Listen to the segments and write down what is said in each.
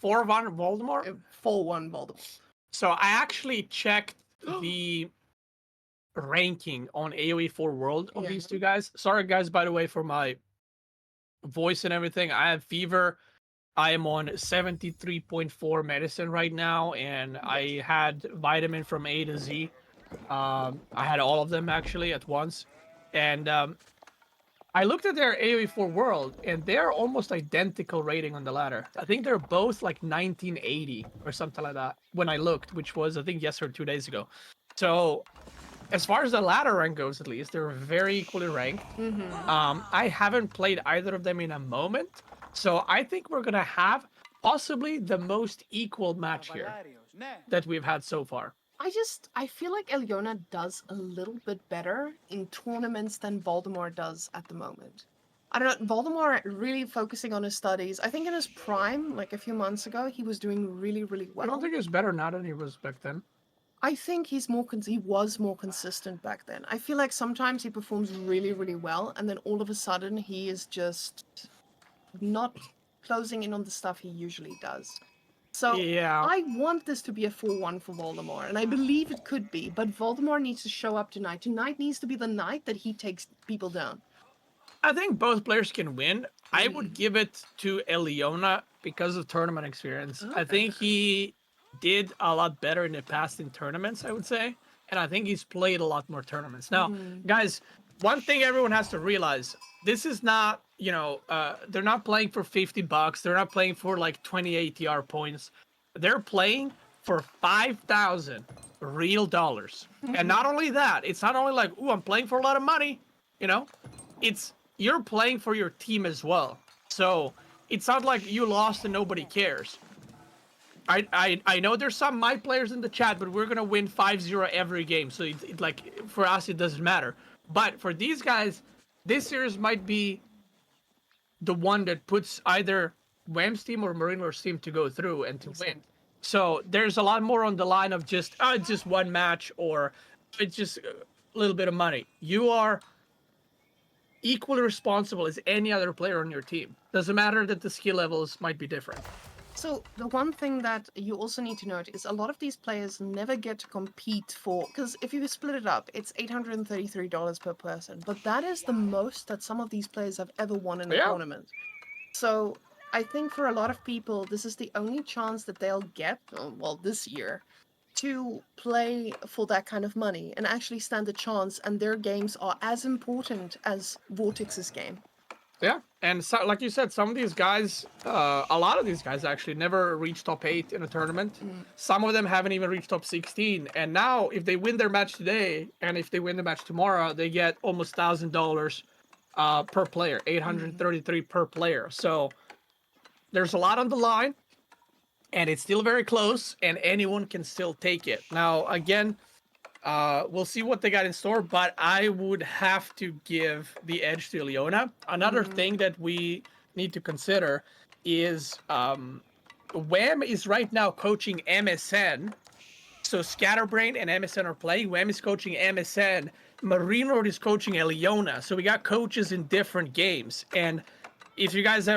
4-1 Voldemort? 4-1 Voldemort. So I actually checked the ranking on AoE4 World of these two guys. Sorry, guys, by the way, for my voice and everything. I have fever. I am on 73.4 medicine right now, and I had vitamin from A to Z. I had all of them actually at once. And I looked at their AoE4 World, and they're almost identical rating on the ladder. I think they're both like 1980 or something like that when I looked, which was, I think, yesterday or 2 days ago. So, as far as the ladder rank goes, at least, they're very equally ranked. I haven't played either of them in a moment. So, I think we're going to have possibly the most equal match here that we've had so far. I feel like Eliona does a little bit better in tournaments than Voldemort does at the moment. I don't know, Voldemort really focusing on his studies. I think in his prime, like a few months ago, he was doing really, really well. I don't think he's better now than he was back then. I think he was more consistent back then. I feel like sometimes he performs really, really well, and then all of a sudden he is just not closing in on the stuff he usually does. So yeah. I want this to be a 4-1 for Voldemort, and I believe it could be, but Voldemort needs to show up tonight. Tonight needs to be the night that he takes people down. I think both players can win. I would give it to Eliona because of tournament experience. I think he did a lot better in the past in tournaments, I would say. And I think he's played a lot more tournaments. Now, guys, one thing everyone has to realize, this is not, they're not playing for $50. They're not playing for like 20 ATR points. They're playing for 5,000 real dollars. And not only that, it's not only like, ooh, I'm playing for a lot of money, it's you're playing for your team as well. So it's not like you lost and nobody cares. I know there's some my players in the chat, but we're gonna win 5-0 every game. So it like for us it doesn't matter. But for these guys, this series might be the one that puts either Wham's team or MarineLord's team to go through and to win. So there's a lot more on the line of just it's just one match or it's just a little bit of money. You are equally responsible as any other player on your team. Doesn't matter that the skill levels might be different. So the one thing that you also need to note is a lot of these players never get to compete for, because if you split it up, it's $833 per person, but that is the most that some of these players have ever won in a tournament. So I think for a lot of people, this is the only chance that they'll get, well, this year, to play for that kind of money and actually stand a chance, and their games are as important as Vortex's game. Yeah, and so, like you said, some of these guys, a lot of these guys actually never reached top 8 in a tournament. Some of them haven't even reached top 16. And now, if they win their match today, and if they win the match tomorrow, they get almost $1,000 per player, 833 per player. So there's a lot on the line, and it's still very close, and anyone can still take it. Now, again, we'll see what they got in store, but I would have to give the edge to Eliona. Another thing that we need to consider is Wham is right now coaching MSN. So Scatterbrain and MSN are playing. Wham is coaching MSN. MarineLord is coaching Eliona. So we got coaches in different games. And if you guys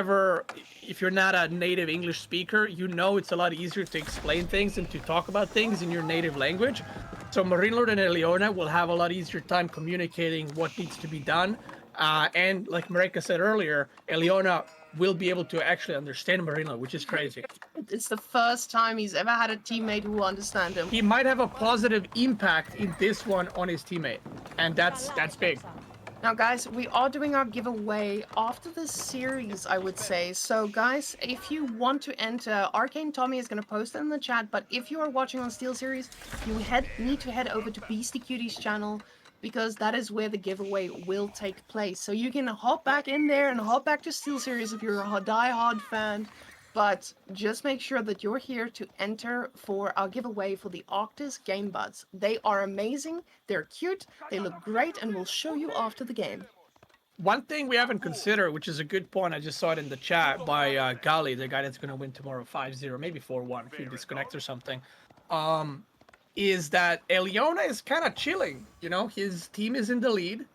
if you're not a native English speaker, it's a lot easier to explain things and to talk about things in your native language. So MarineLord and Eliona will have a lot easier time communicating what needs to be done. And like Marika said earlier, Eliona will be able to actually understand MarineLord, which is crazy. It's the first time he's ever had a teammate who understands him. He might have a positive impact in this one on his teammate, and that's big. Now, guys, we are doing our giveaway after this series, I would say. So, guys, if you want to enter, Arcane Tommy is going to post it in the chat. But if you are watching on SteelSeries, you need to head over to Beastyqt's channel, because that is where the giveaway will take place. So you can hop back in there and hop back to SteelSeries if you're a die-hard fan. But just make sure that you're here to enter for our giveaway for the Arctis Game Buds. They are amazing, they're cute, they look great, and we'll show you after the game. One thing we haven't considered, which is a good point, I just saw it in the chat by Gali, the guy that's going to win tomorrow 5-0, maybe 4-1 if he disconnects or something, is that Eliona is kind of chilling. His team is in the lead,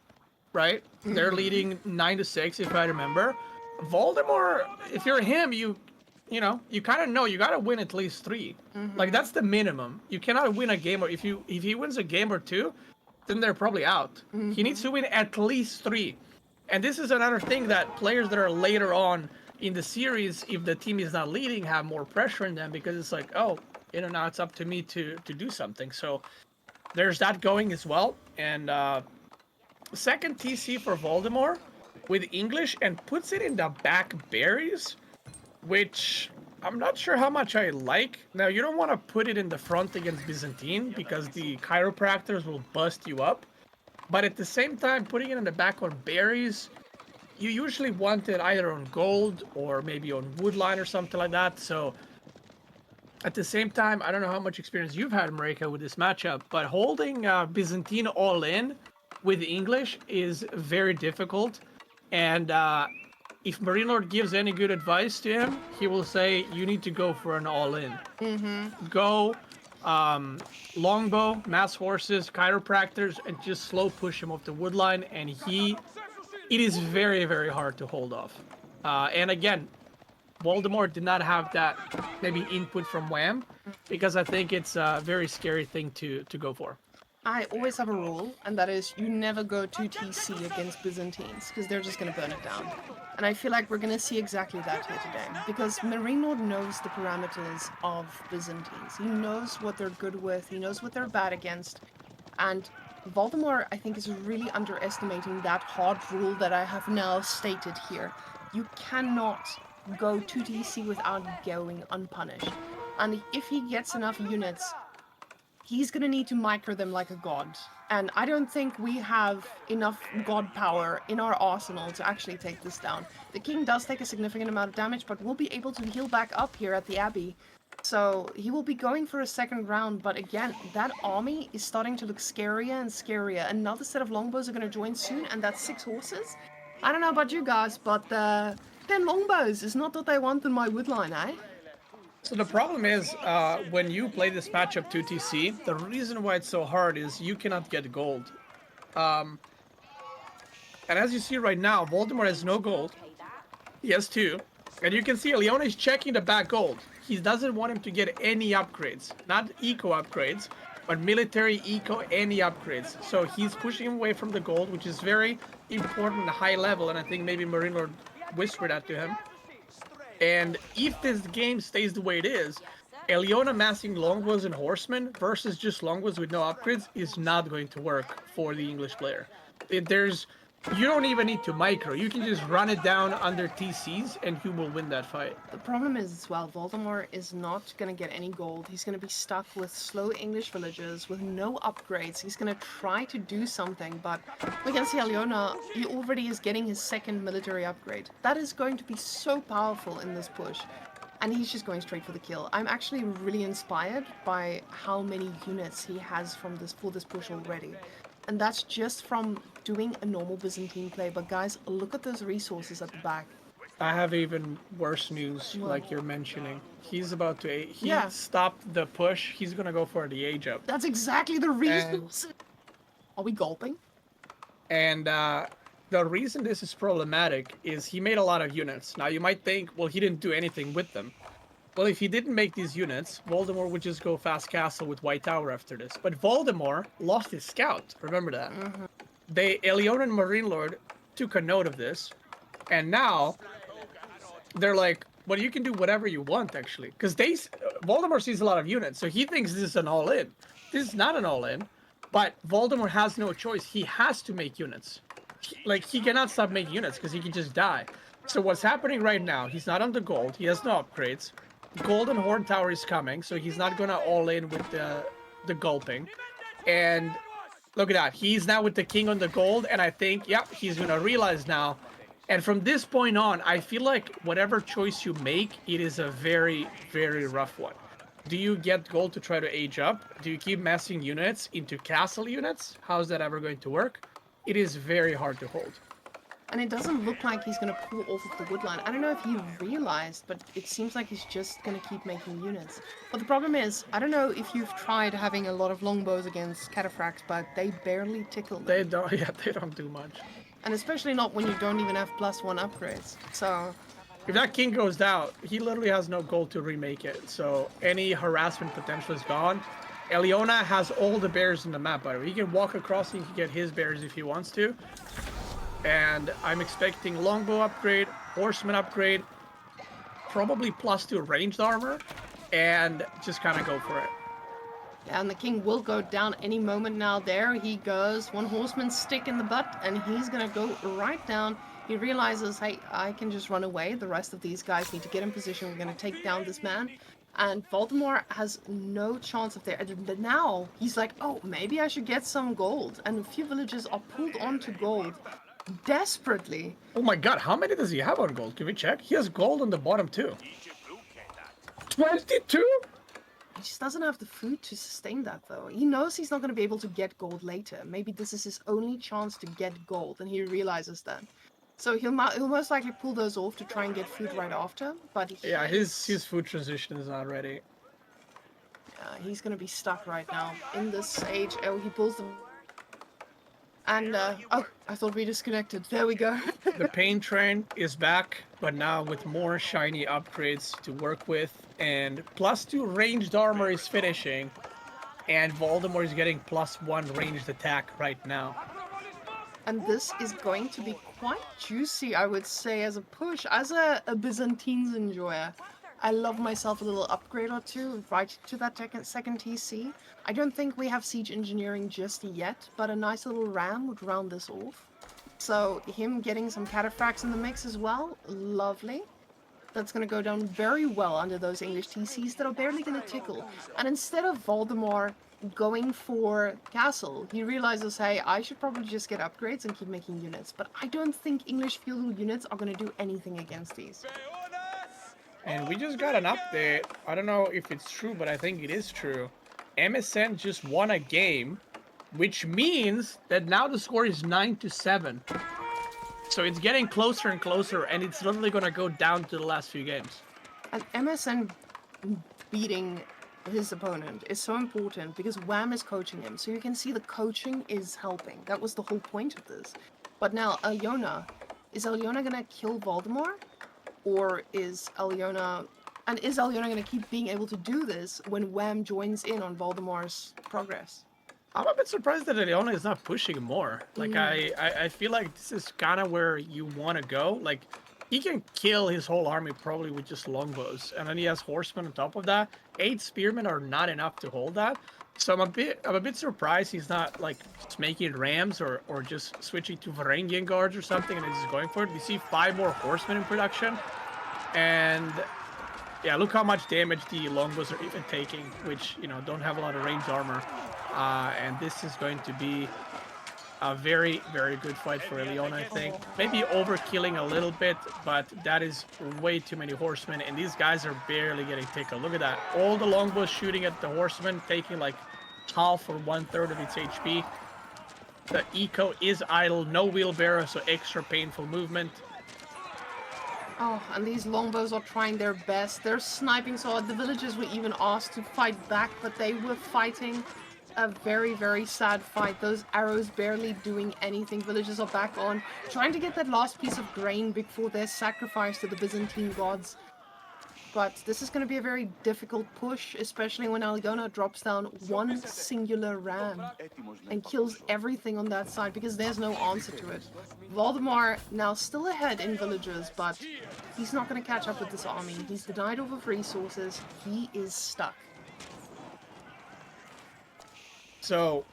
right? They're leading 9-6, if I remember. Voldemort, if you're him, you kind of know you got to win at least 3. Like that's the minimum. You cannot win a game, or if he wins a game or 2, then they're probably out. He needs to win at least 3. And this is another thing that players that are later on in the series, if the team is not leading, have more pressure in them because it's like, oh, now it's up to me to do something. So there's that going as well. And second TC for Voldemort with English and puts it in the back berries, which I'm not sure how much I like. Now, you don't want to put it in the front against Byzantine because the chiropractors will bust you up. But at the same time, putting it in the back on berries, you usually want it either on gold or maybe on woodline or something like that. So at the same time, I don't know how much experience you've had, Marika, with this matchup, but holding Byzantine all in with English is very difficult. And if MarineLord gives any good advice to him, he will say, you need to go for an all in. Go longbow, mass horses, chiropractors, and just slow push him off the woodline. And it is very, very hard to hold off. And again, Voldemort did not have that maybe input from Wham, because I think it's a very scary thing to go for. I always have a rule, and that is you never go 2 TC against Byzantines, because they're just going to burn it down. And I feel like we're going to see exactly that here today, because MarineLord knows the parameters of Byzantines. He knows what they're good with, he knows what they're bad against, and Voldemort, I think, is really underestimating that hard rule that I have now stated here. You cannot go 2 TC without going unpunished. And if he gets enough units, he's gonna need to micro them like a god. And I don't think we have enough god power in our arsenal to actually take this down. The king does take a significant amount of damage, but we'll be able to heal back up here at the Abbey. So he will be going for a second round, but again, that army is starting to look scarier and scarier. Another set of longbows are gonna join soon, and that's 6 horses. I don't know about you guys, but 10 longbows is not what I want in my woodline, eh? So the problem is, when you play this matchup 2TC, the reason why it's so hard is you cannot get gold. And as you see right now, Voldemort has no gold. He has 2. And you can see Leona is checking the back gold. He doesn't want him to get any upgrades. Not eco upgrades, but military, eco, any upgrades. So he's pushing him away from the gold, which is very important, high level, and I think maybe MarineLord whispered that to him. And if this game stays the way it is, Eliona massing longbows and horsemen versus just longbows with no upgrades is not going to work for the English player. You don't even need to micro. You can just run it down under TCs and you will win that fight. The problem is as well, Voldemort is not going to get any gold. He's going to be stuck with slow English villagers with no upgrades. He's going to try to do something, but we can see Eliona, he already is getting his 2nd military upgrade. That is going to be so powerful in this push. And he's just going straight for the kill. I'm actually really inspired by how many units he has for this push already. And that's just from doing a normal Byzantine play. But guys, look at those resources at the back. I have even worse news, like you're mentioning. He's about to... He Yeah. stopped the push. He's going to go for the age up. That's exactly the resources. Are we gulping? And the reason this is problematic is he made a lot of units. Now, you might think, well, he didn't do anything with them. Well, if he didn't make these units, Voldemort would just go fast castle with White Tower after this. But Voldemort lost his scout. Remember that. Eliona and MarineLord took a note of this. And now, they're like, well, you can do whatever you want, actually. Because Voldemort sees a lot of units, so he thinks this is an all-in. This is not an all-in. But Voldemort has no choice. He has to make units. He cannot stop making units, because he can just die. So what's happening right now, he's not on the gold. He has no upgrades. Golden Horn Tower is coming, so he's not gonna all in with the gulping. And look at that, he's now with the king on the gold, and I think, yep, he's gonna realize now. And from this point on, I feel like whatever choice you make, it is a very, very rough one. Do you get gold to try to age up? Do you keep massing units into castle units? How is that ever going to work? It is very hard to hold. And it doesn't look like he's going to pull off of the woodline. I don't know if he realized, but it seems like he's just going to keep making units. But the problem is, I don't know if you've tried having a lot of longbows against cataphracts, but they barely tickle them. They don't do much. And especially not when you don't even have +1 upgrades. So If that king goes down, he literally has no gold to remake it. So any harassment potential is gone. Eliona has all the bears in the map, by the way. He can walk across and he can get his bears if he wants to. And I'm expecting longbow upgrade, horseman upgrade, probably +2 ranged armor, and just kind of go for it. Yeah, and the king will go down any moment now. There he goes. One horseman stick in the butt, and he's gonna go right down. He realizes, hey, I can just run away. The rest of these guys need to get in position. We're gonna take down this man. And Voldemort has no chance of there. And now he's like, oh, maybe I should get some gold. And a few villagers are pulled onto gold desperately. Oh my god, how many does he have on gold? Can we check? He has gold on the bottom too. 22? He just doesn't have the food to sustain that, though. He knows he's not going to be able to get gold later. Maybe this is his only chance to get gold, and he realizes that. So he'll most likely pull those off to try and get food right after. But yeah, his food transition is not ready. He's going to be stuck right now in this age. Oh, he pulls them. And, oh, I thought we disconnected. There we go. The pain train is back, but now with more shiny upgrades to work with. And +2 ranged armor is finishing. And Voldemort is getting +1 ranged attack right now. And this is going to be quite juicy, I would say, as a push. As a Byzantines enjoyer, I love myself a little upgrade or two right to that second TC. I don't think we have siege engineering just yet, but a nice little ram would round this off. So him getting some cataphracts in the mix as well, lovely. That's going to go down very well under those English TCs that are barely going to tickle. And instead of Voldemort going for castle, he realizes, hey, I should probably just get upgrades and keep making units. But I don't think English feudal units are going to do anything against these. And we just got an update. I don't know if it's true, but I think it is true. MSN just won a game, which means that now the score is 9-7. So it's getting closer and closer, and it's literally going to go down to the last few games. And MSN beating his opponent is so important because Wham is coaching him. So you can see the coaching is helping. That was the whole point of this. But now, is Eliona going to kill Voldemort? Or is Eliona going to keep being able to do this when Wham joins in on Voldemort's progress? I'm a bit surprised that Eliona is not pushing more. Like, I feel like this is kind of where you want to go. Like, he can kill his whole army probably with just longbows. And then he has horsemen on top of that. 8 spearmen are not enough to hold that. So I'm a bit surprised he's not, like, just making rams or just switching to Varangian guards or something and just going for it. We see 5 more horsemen in production. And yeah, look how much damage the longbows are even taking, which, you know, don't have a lot of ranged armor. And this is going to be a very, very good fight for Eliona, I think. Maybe overkilling a little bit, but that is way too many horsemen, and these guys are barely getting tickled. Look at that. All the longbows shooting at the horsemen, taking like half or 1/3 of its HP. The eco is idle, no wheelbarrow, so extra painful movement. Oh, and these longbows are trying their best. They're sniping so hard. The villagers were even asked to fight back, but they were fighting a very, very sad fight. Those arrows barely doing anything. Villagers are back on, trying to get that last piece of grain before their sacrifice to the Byzantine gods. But this is going to be a very difficult push, especially when Eliona drops down one singular ram and kills everything on that side because there's no answer to it. Voldemort now still ahead in villagers, but he's not going to catch up with this army. He's denied off of resources. He is stuck. So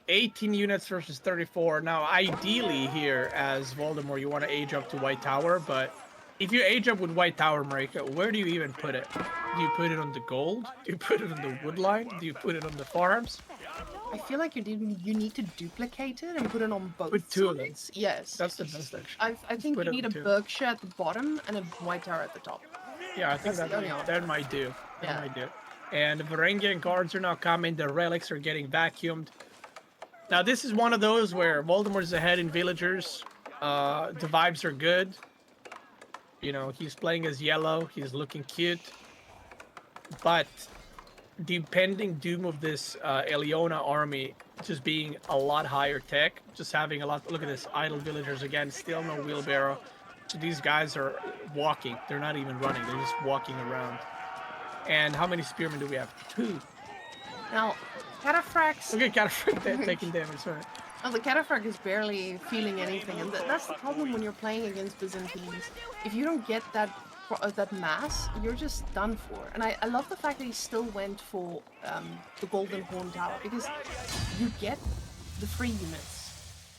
18 units versus 34. Now, ideally here as Voldemort, you want to age up to White Tower, but if you age up with White Tower, Marika, where do you even put it? Do you put it on the gold? Do you put it on the wood line? Do you put it on the farms? I feel like you need to duplicate it and put it on both Put 2 of them. sides. Yes. That's the best, actually. I think you need a Berkshire at the bottom and a White Tower at the top. Yeah, I think that might do. That might do. And the Varangian guards are now coming. The relics are getting vacuumed. Now, this is one of those where Voldemort's ahead in villagers. The vibes are good. You know, he's playing as yellow. He's looking cute. But the impending doom of this Eliona army just being a lot higher tech. Just having a lot... Look at this. Idle villagers again. Still no wheelbarrow. So these guys are walking. They're not even running. They're just walking around. And how many spearmen do we have? 2. Now, Cataphracts. Okay, Cataphracts taking damage. Sorry. Well, the Cataphract is barely feeling anything, and that's the problem when you're playing against Byzantines. If you don't get that mass, you're just done for. And I love the fact that he still went for the Golden Horn Tower, because you get the free units.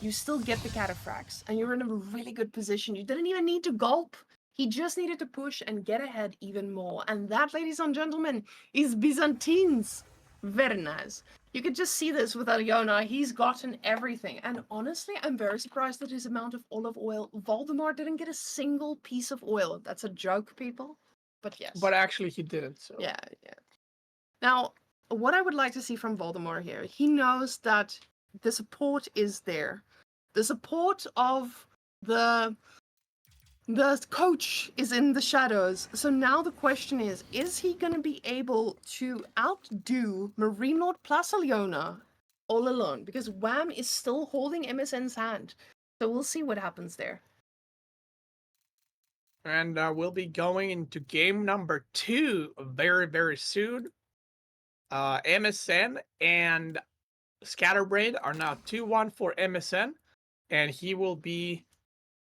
You still get the Cataphracts, and you're in a really good position. You didn't even need to gulp. He just needed to push and get ahead even more. And that, ladies and gentlemen, is Byzantines. Very nice. You could just see this with Alyona. He's gotten everything. And honestly, I'm very surprised at his amount of olive oil. Voldemort didn't get a single piece of oil. That's a joke, people. But yes. But actually, he didn't. So. Yeah. Now, what I would like to see from Voldemort here, he knows that the support is there. The support of the coach is in the shadows. So now the question is he going to be able to outdo MarineLord plus Alyona all alone? Because Wham is still holding MSN's hand. So we'll see what happens there. And we'll be going into game number 2 very, very soon. MSN and Scatterbrain are now 2-1 for MSN. And he will be...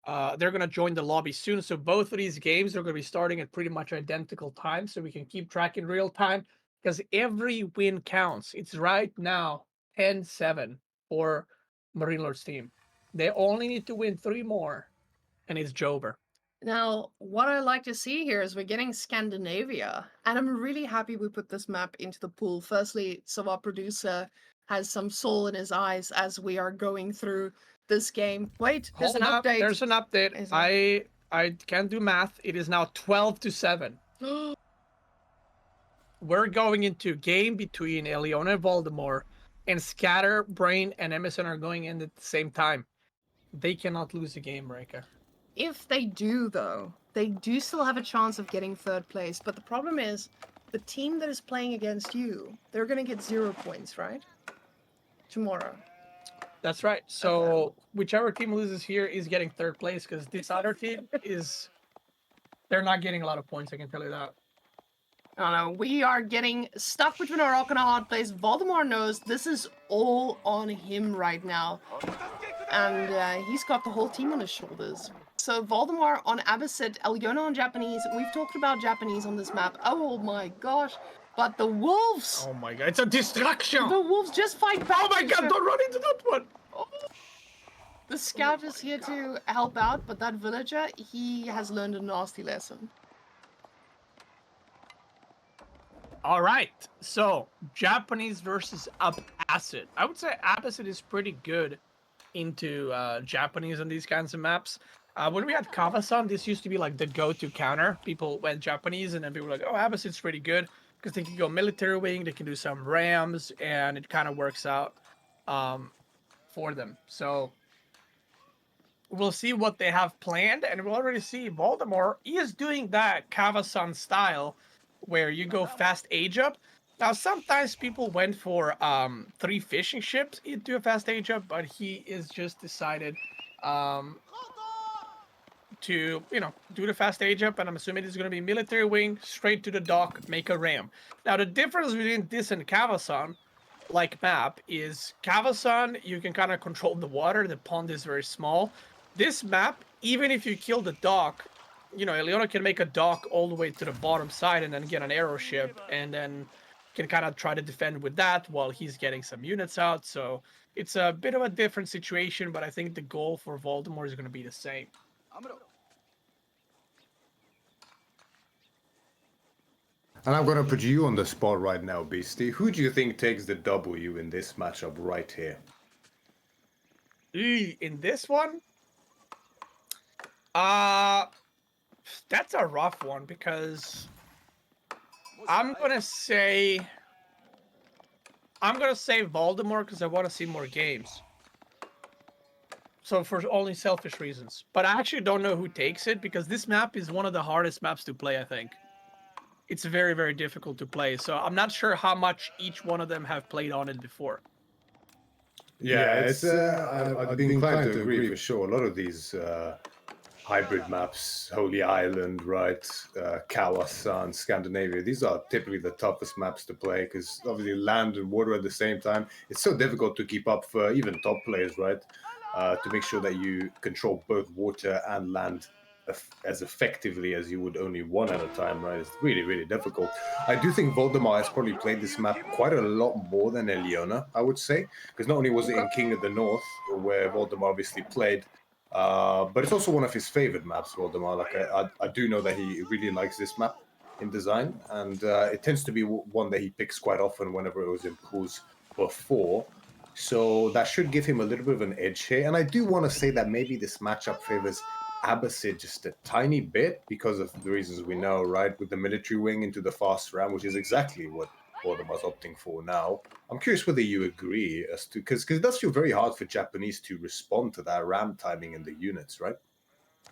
they're going to join the lobby soon. So both of these games are going to be starting at pretty much identical time. So we can keep track in real time. Because every win counts. It's right now 10-7 for MarineLord's team. They only need to win 3 more. And it's Jover. Now, what I like to see here is we're getting Scandinavia. And I'm really happy we put this map into the pool. Firstly, so our producer has some soul in his eyes as we are going through this game. Wait, there's an update. There's an update. I can't do math. It is now 12-7. We're going into game between Alyona and Voldemort, and Scatterbrain and MSN are going in at the same time. They cannot lose a game, Reka. If they do, though, they do still have a chance of getting 3rd place. But the problem is, the team that is playing against you, they're going to get 0 points, right? Tomorrow. That's right. So whichever team loses here is getting 3rd place, because this other team is... They're not getting a lot of points, I can tell you that. Oh no, we are getting stuck between a rock and a hard place. Voldemort knows this is all on him right now. And he's got the whole team on his shoulders. So Voldemort on Abbasid, Alyona on Japanese. We've talked about Japanese on this map. Oh my gosh. But the wolves! Oh my god, it's a distraction! The wolves just fight back! Oh my god, don't run into that one! Oh. The scout is here to help out, but that villager, he has learned a nasty lesson. Alright, so Japanese versus Abbasid. I would say Abbasid is pretty good into Japanese on these kinds of maps. When we had Kavasan, this used to be like the go-to counter. People went Japanese, and then people were like, oh, Abbasid's pretty good, because they can go military wing, they can do some rams, and it kind of works out for them. So we'll see what they have planned, and we'll already see Voldemort is doing that Kavasan style, where you go fast age up. Now, sometimes people went for 3 fishing ships into a fast age up, but he is just decided to, do the fast age up, and I'm assuming it's going to be military wing, straight to the dock, make a ram. Now, the difference between this and Kavasan, like map, is Kavasan, you can kind of control the water, the pond is very small. This map, even if you kill the dock, Alyona can make a dock all the way to the bottom side and then get an arrow ship, and then can kind of try to defend with that while he's getting some units out. So it's a bit of a different situation, but I think the goal for Voldemort is going to be the same. And I'm going to put you on the spot right now, Beastie. Who do you think takes the W in this matchup right here? In this one? That's a rough one, because I'm gonna say Voldemort, because I want to see more games. So for only selfish reasons. But I actually don't know who takes it, because this map is one of the hardest maps to play, I think. It's very, very difficult to play, so I'm not sure how much each one of them have played on it before. Yeah, I'd be inclined to agree for sure. A lot of these hybrid maps, Holy Island, right, Kawasan, Scandinavia. These are typically the toughest maps to play because obviously land and water at the same time. It's so difficult to keep up for even top players, right? To make sure that you control both water and land as effectively as you would only one at a time, right? It's really, really difficult. I do think Voldemar has probably played this map quite a lot more than Eliona, I would say, because not only was it in King of the North, where Voldemar obviously played, but it's also one of his favorite maps, Voldemar. Like I do know that he really likes this map in design, and it tends to be one that he picks quite often whenever it was in pools before. So that should give him a little bit of an edge here. And I do want to say that maybe this matchup favors Abbasid just a tiny bit because of the reasons we know, right? With the military wing into the fast ram, which is exactly what Voldemor's opting for now. I'm curious whether you agree as to because it does feel very hard for Japanese to respond to that ram timing in the units, right?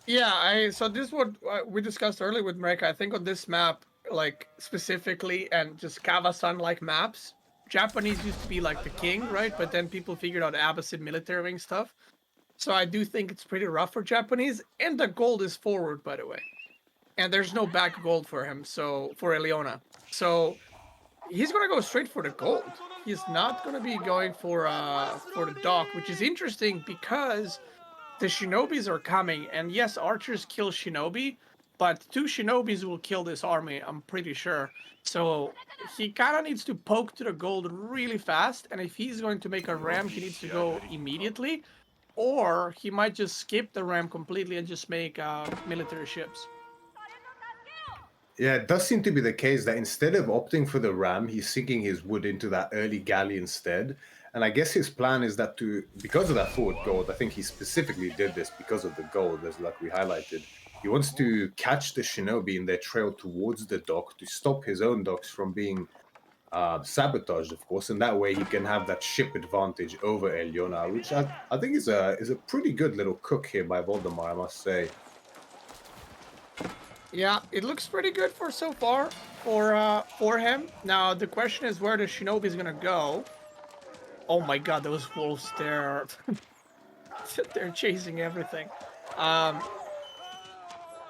Yeah, so this is what we discussed earlier with Mereka. I think on this map, like specifically, and just Kawasan like maps, Japanese used to be like the king, right? But then people figured out Abbasid military wing stuff. So I do think it's pretty rough for Japanese. And the gold is forward, by the way. And there's no back gold for him, so for Eliona. So he's gonna go straight for the gold. He's not gonna be going for the dock, which is interesting because the shinobis are coming, and yes, archers kill shinobi, but 2 shinobis will kill this army, I'm pretty sure. So he kind of needs to poke to the gold really fast, and if he's going to make a ram, he needs to go immediately, or he might just skip the ram completely and just make military ships. Yeah, it does seem to be the case that instead of opting for the ram, he's sinking his wood into that early galley instead. And I guess his plan is that because of that forward gold, I think he specifically did this because of the gold, as like we highlighted. He wants to catch the shinobi in their trail towards the dock to stop his own docks from being sabotaged, of course, and that way he can have that ship advantage over Eliona, which I think is a pretty good little cook here by Voldemar, I must say. Yeah, it looks pretty good for so far for him. Now the question is where the shinobi is gonna go. Oh my god, those wolves, they're they're chasing everything.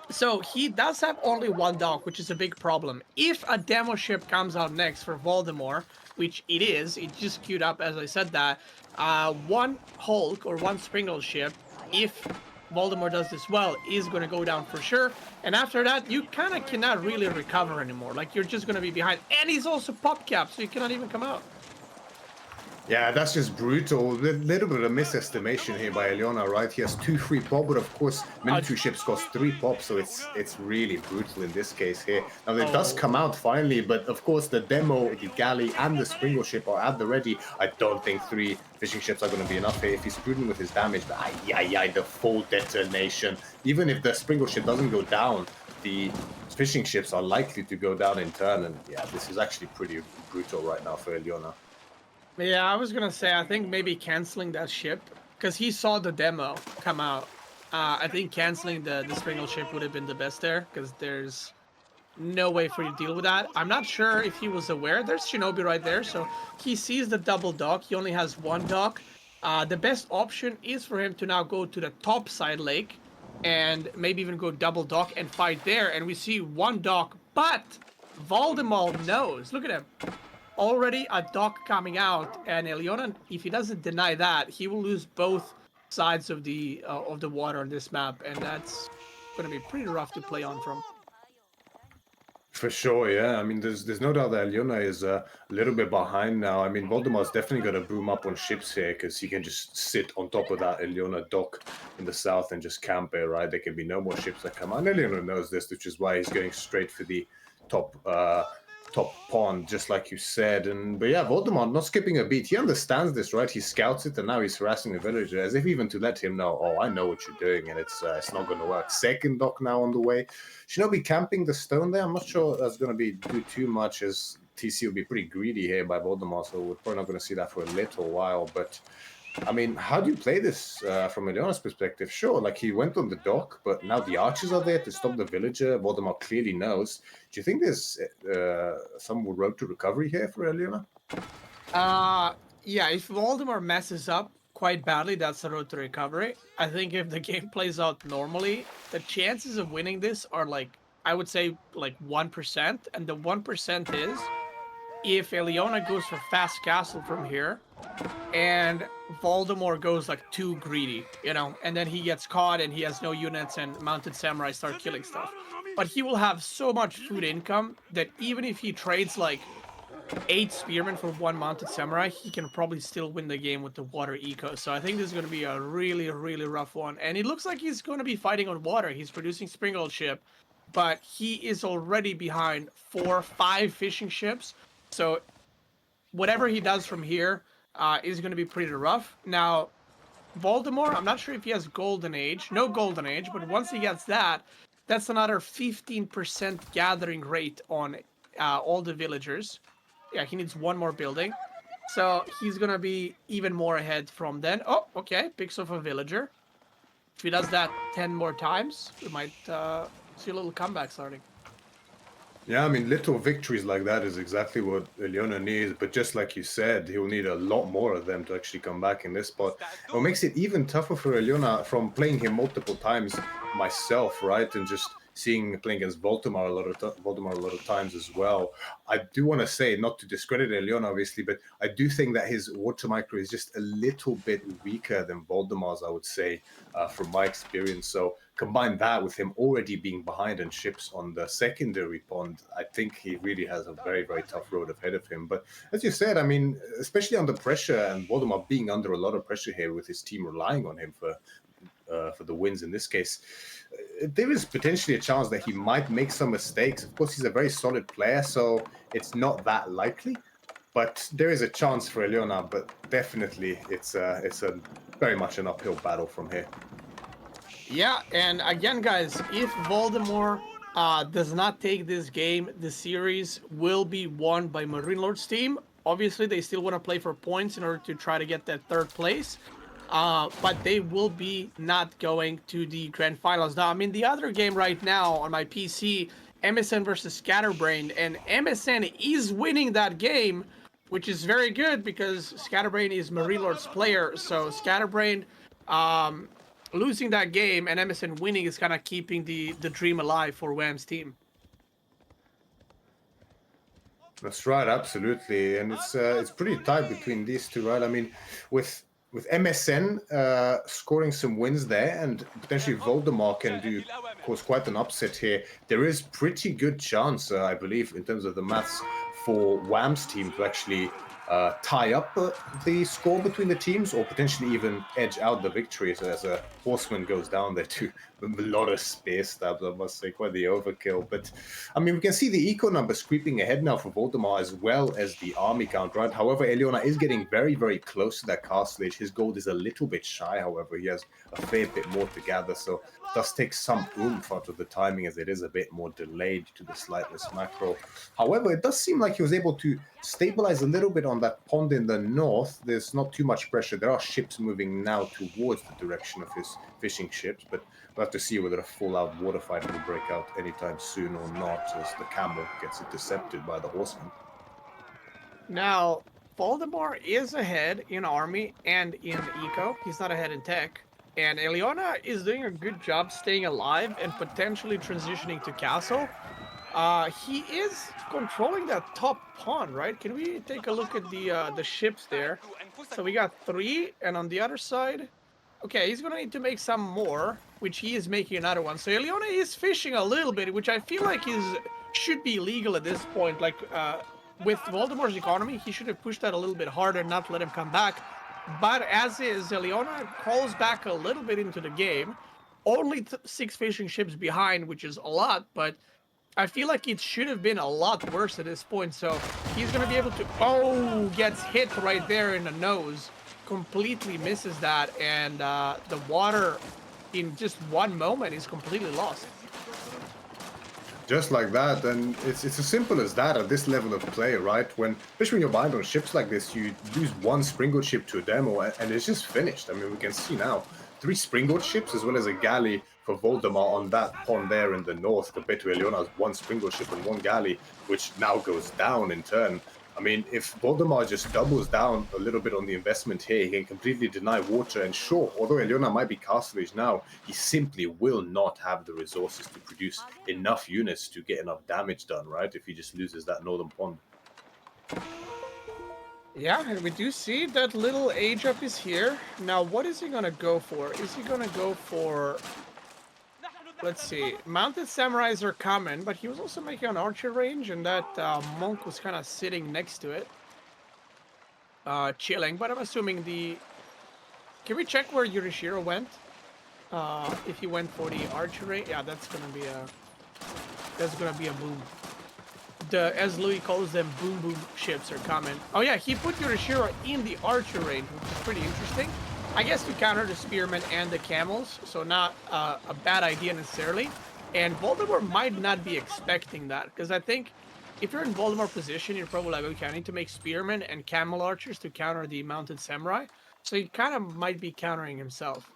So he does have only 1 dock, which is a big problem. If a demo ship comes out next for Voldemort, which it is, it just queued up as I said that, 1 Hulk or 1 Springle ship, if Voldemort does this well, is going to go down for sure. And after that, you kind of cannot really recover anymore. Like, you're just going to be behind. And he's also pop cap, so you cannot even come out. Yeah, that's just brutal. A little bit of misestimation here by Eliona, right? He has 2 free pop, but of course, military ships cost 3 pop, so it's really brutal in this case here. Now, it does come out finally, but of course, the demo, the galley, and the Springle ship are at the ready. I don't think 3 fishing ships are going to be enough here if he's prudent with his damage. But the full detonation. Even if the Springle ship doesn't go down, the fishing ships are likely to go down in turn. And yeah, this is actually pretty brutal right now for Eliona. Yeah, I was gonna say, I think maybe canceling that ship, because he saw the demo come out. I think canceling the Springle ship would have been the best there, because there's no way for you to deal with that. I'm not sure if he was aware. There's Shinobi right there, so he sees the double dock. He only has 1 dock. The best option is for him to now go to the top side lake, and maybe even go double dock and fight there, and we see 1 dock, but Voldemort knows. Look at him. Already a dock coming out, and Eliona, if he doesn't deny that, he will lose both sides of the water on this map, and that's going to be pretty rough to play on from. For sure, yeah. I mean, there's no doubt that Eliona is a little bit behind now. I mean, Voldemar's definitely going to boom up on ships here because he can just sit on top of that Eliona dock in the south and just camp there, right? There can be no more ships that come out. And Eliona knows this, which is why he's going straight for the top pond, just like you said. But yeah, Voldemort not skipping a beat. He understands this, right? He scouts it, and now he's harassing the villager as if even to let him know, oh, I know what you're doing, and it's not going to work. 2nd dock now on the way. Shinobi camping the stone there. I'm not sure that's going to do too much, as TC will be pretty greedy here by Voldemort, so we're probably not going to see that for a little while. But I mean, how do you play this from Eliona's perspective? Sure, like he went on the dock, but now the archers are there to stop the villager. Voldemort clearly knows. Do you think there's some road to recovery here for Eliona? Yeah, if Voldemort messes up quite badly, that's the road to recovery. I think if the game plays out normally, the chances of winning this are like, I would say like 1%. And the 1% is if Eliona goes for fast castle from here and Voldemort goes like too greedy, you know, and then he gets caught and he has no units and mounted samurai start killing stuff. But he will have so much food income that even if he trades like 8 spearmen for 1 mounted samurai, he can probably still win the game with the water eco. So I think this is going to be a really, really rough one. And it looks like he's going to be fighting on water. He's producing Springald ship, but he is already behind 4, 5 fishing ships. So whatever he does from here is going to be pretty rough. Now, Voldemort, I'm not sure if he has Golden Age. No Golden Age, but once he gets that, that's another 15% gathering rate on all the villagers. Yeah, he needs 1 more building. So he's going to be even more ahead from then. Oh, okay, picks off a villager. If he does that 10 more times, we might see a little comeback starting. Yeah, I mean, little victories like that is exactly what Eliona needs, but just like you said, he'll need a lot more of them to actually come back in this spot. What makes it even tougher for Eliona from playing him multiple times myself, right, and just playing against Voldemort a lot of times as well. I do want to say, not to discredit Eliona, obviously, but I do think that his water micro is just a little bit weaker than Voldemar's, I would say, from my experience. So combine that with him already being behind in ships on the secondary pond, I think he really has a very, very tough road ahead of him. But as you said, I mean, especially under pressure, and Voldemort being under a lot of pressure here with his team relying on him for the wins in this case, there is potentially a chance that he might make some mistakes. Of course, he's a very solid player, so it's not that likely. But there is a chance for Eliona, but definitely it's a very much an uphill battle from here. Yeah, and again, guys, if Voldemort does not take this game, the series will be won by MarineLord's team. Obviously, they still want to play for points in order to try to get that 3rd place. But they will be not going to the grand finals. Now, I'm in the other game right now on my PC, MSN versus Scatterbrain, and MSN is winning that game, which is very good because Scatterbrain is MarineLord's player. So Scatterbrain losing that game and MSN winning is kind of keeping the dream alive for Wham's team. That's right, absolutely, and it's pretty tight between these two, right? I mean, with MSN scoring some wins there, and potentially Voldemort can cause quite an upset here, there is pretty good chance, I believe, in terms of the maths, for Wham's team to actually tie up the score between the teams, or potentially even edge out the victory. So as a horseman goes down there too, a lot of spear stabs, I must say, quite the overkill. But I mean, we can see the eco numbers creeping ahead now for Voldemort, as well as the army count, right? However, Eliona is getting very, very close to that castle age. His gold is a little bit shy, however. He has a fair bit more to gather, so it does take some oomph out of the timing, as it is a bit more delayed to the slightest macro. However, it does seem like he was able to stabilize a little bit on that pond in the north. There's not too much pressure. There are ships moving now towards the direction of his fishing ships, but we'll have to see whether a full-out water fight will break out anytime soon or not, as the camel gets intercepted by the horseman. Now, Voldemort is ahead in army and in eco. He's not ahead in tech. And Eliona is doing a good job staying alive and potentially transitioning to castle. He is controlling that top pond, right? Can we take a look at the ships there? So we got 3, and on the other side, okay, he's gonna need to make some more, which he is making another one. So Eliona is fishing a little bit, which I feel like should be legal at this point. Like with Voldemort's economy, he should have pushed that a little bit harder, not let him come back. But as is, Eliona crawls back a little bit into the game. Only 6 fishing ships behind, which is a lot, but I feel like it should have been a lot worse at this point. So he's going to be able to... Oh, gets hit right there in the nose. Completely misses that. And the water, in just one moment, is completely lost. Just like that, and it's as simple as that at this level of play, right? Especially when you're behind on ships like this, you lose 1 Springald ship to a demo, and it's just finished. I mean, we can see now 3 Springald ships as well as a galley for Voldemort on that pond there in the north, compared to Eliona's 1 Springald ship and 1 galley, which now goes down in turn. I mean, if Voldemar just doubles down a little bit on the investment here, he can completely deny water. And sure, although Eliona might be castle age now, he simply will not have the resources to produce enough units to get enough damage done, right? If he just loses that northern pond. Yeah, and we do see that little age up is here. Now, what is he gonna go for? Is he gonna go for... Let's see. Mounted samurais are common, but he was also making an archer range, and that monk was kind of sitting next to it. Chilling, but I'm assuming the... Can we check where Yurishiro went? If he went for the archer range? Yeah, that's gonna be a... That's gonna be a boom. As Louis calls them, boom boom ships are common. Oh yeah, he put Yurishiro in the archer range, which is pretty interesting. I guess to counter the spearmen and the camels, so not a bad idea necessarily. And Voldemort might not be expecting that, because I think if you're in Voldemort position, you're probably like, okay, I need to make spearmen and camel archers to counter the mounted samurai. So he kind of might be countering himself.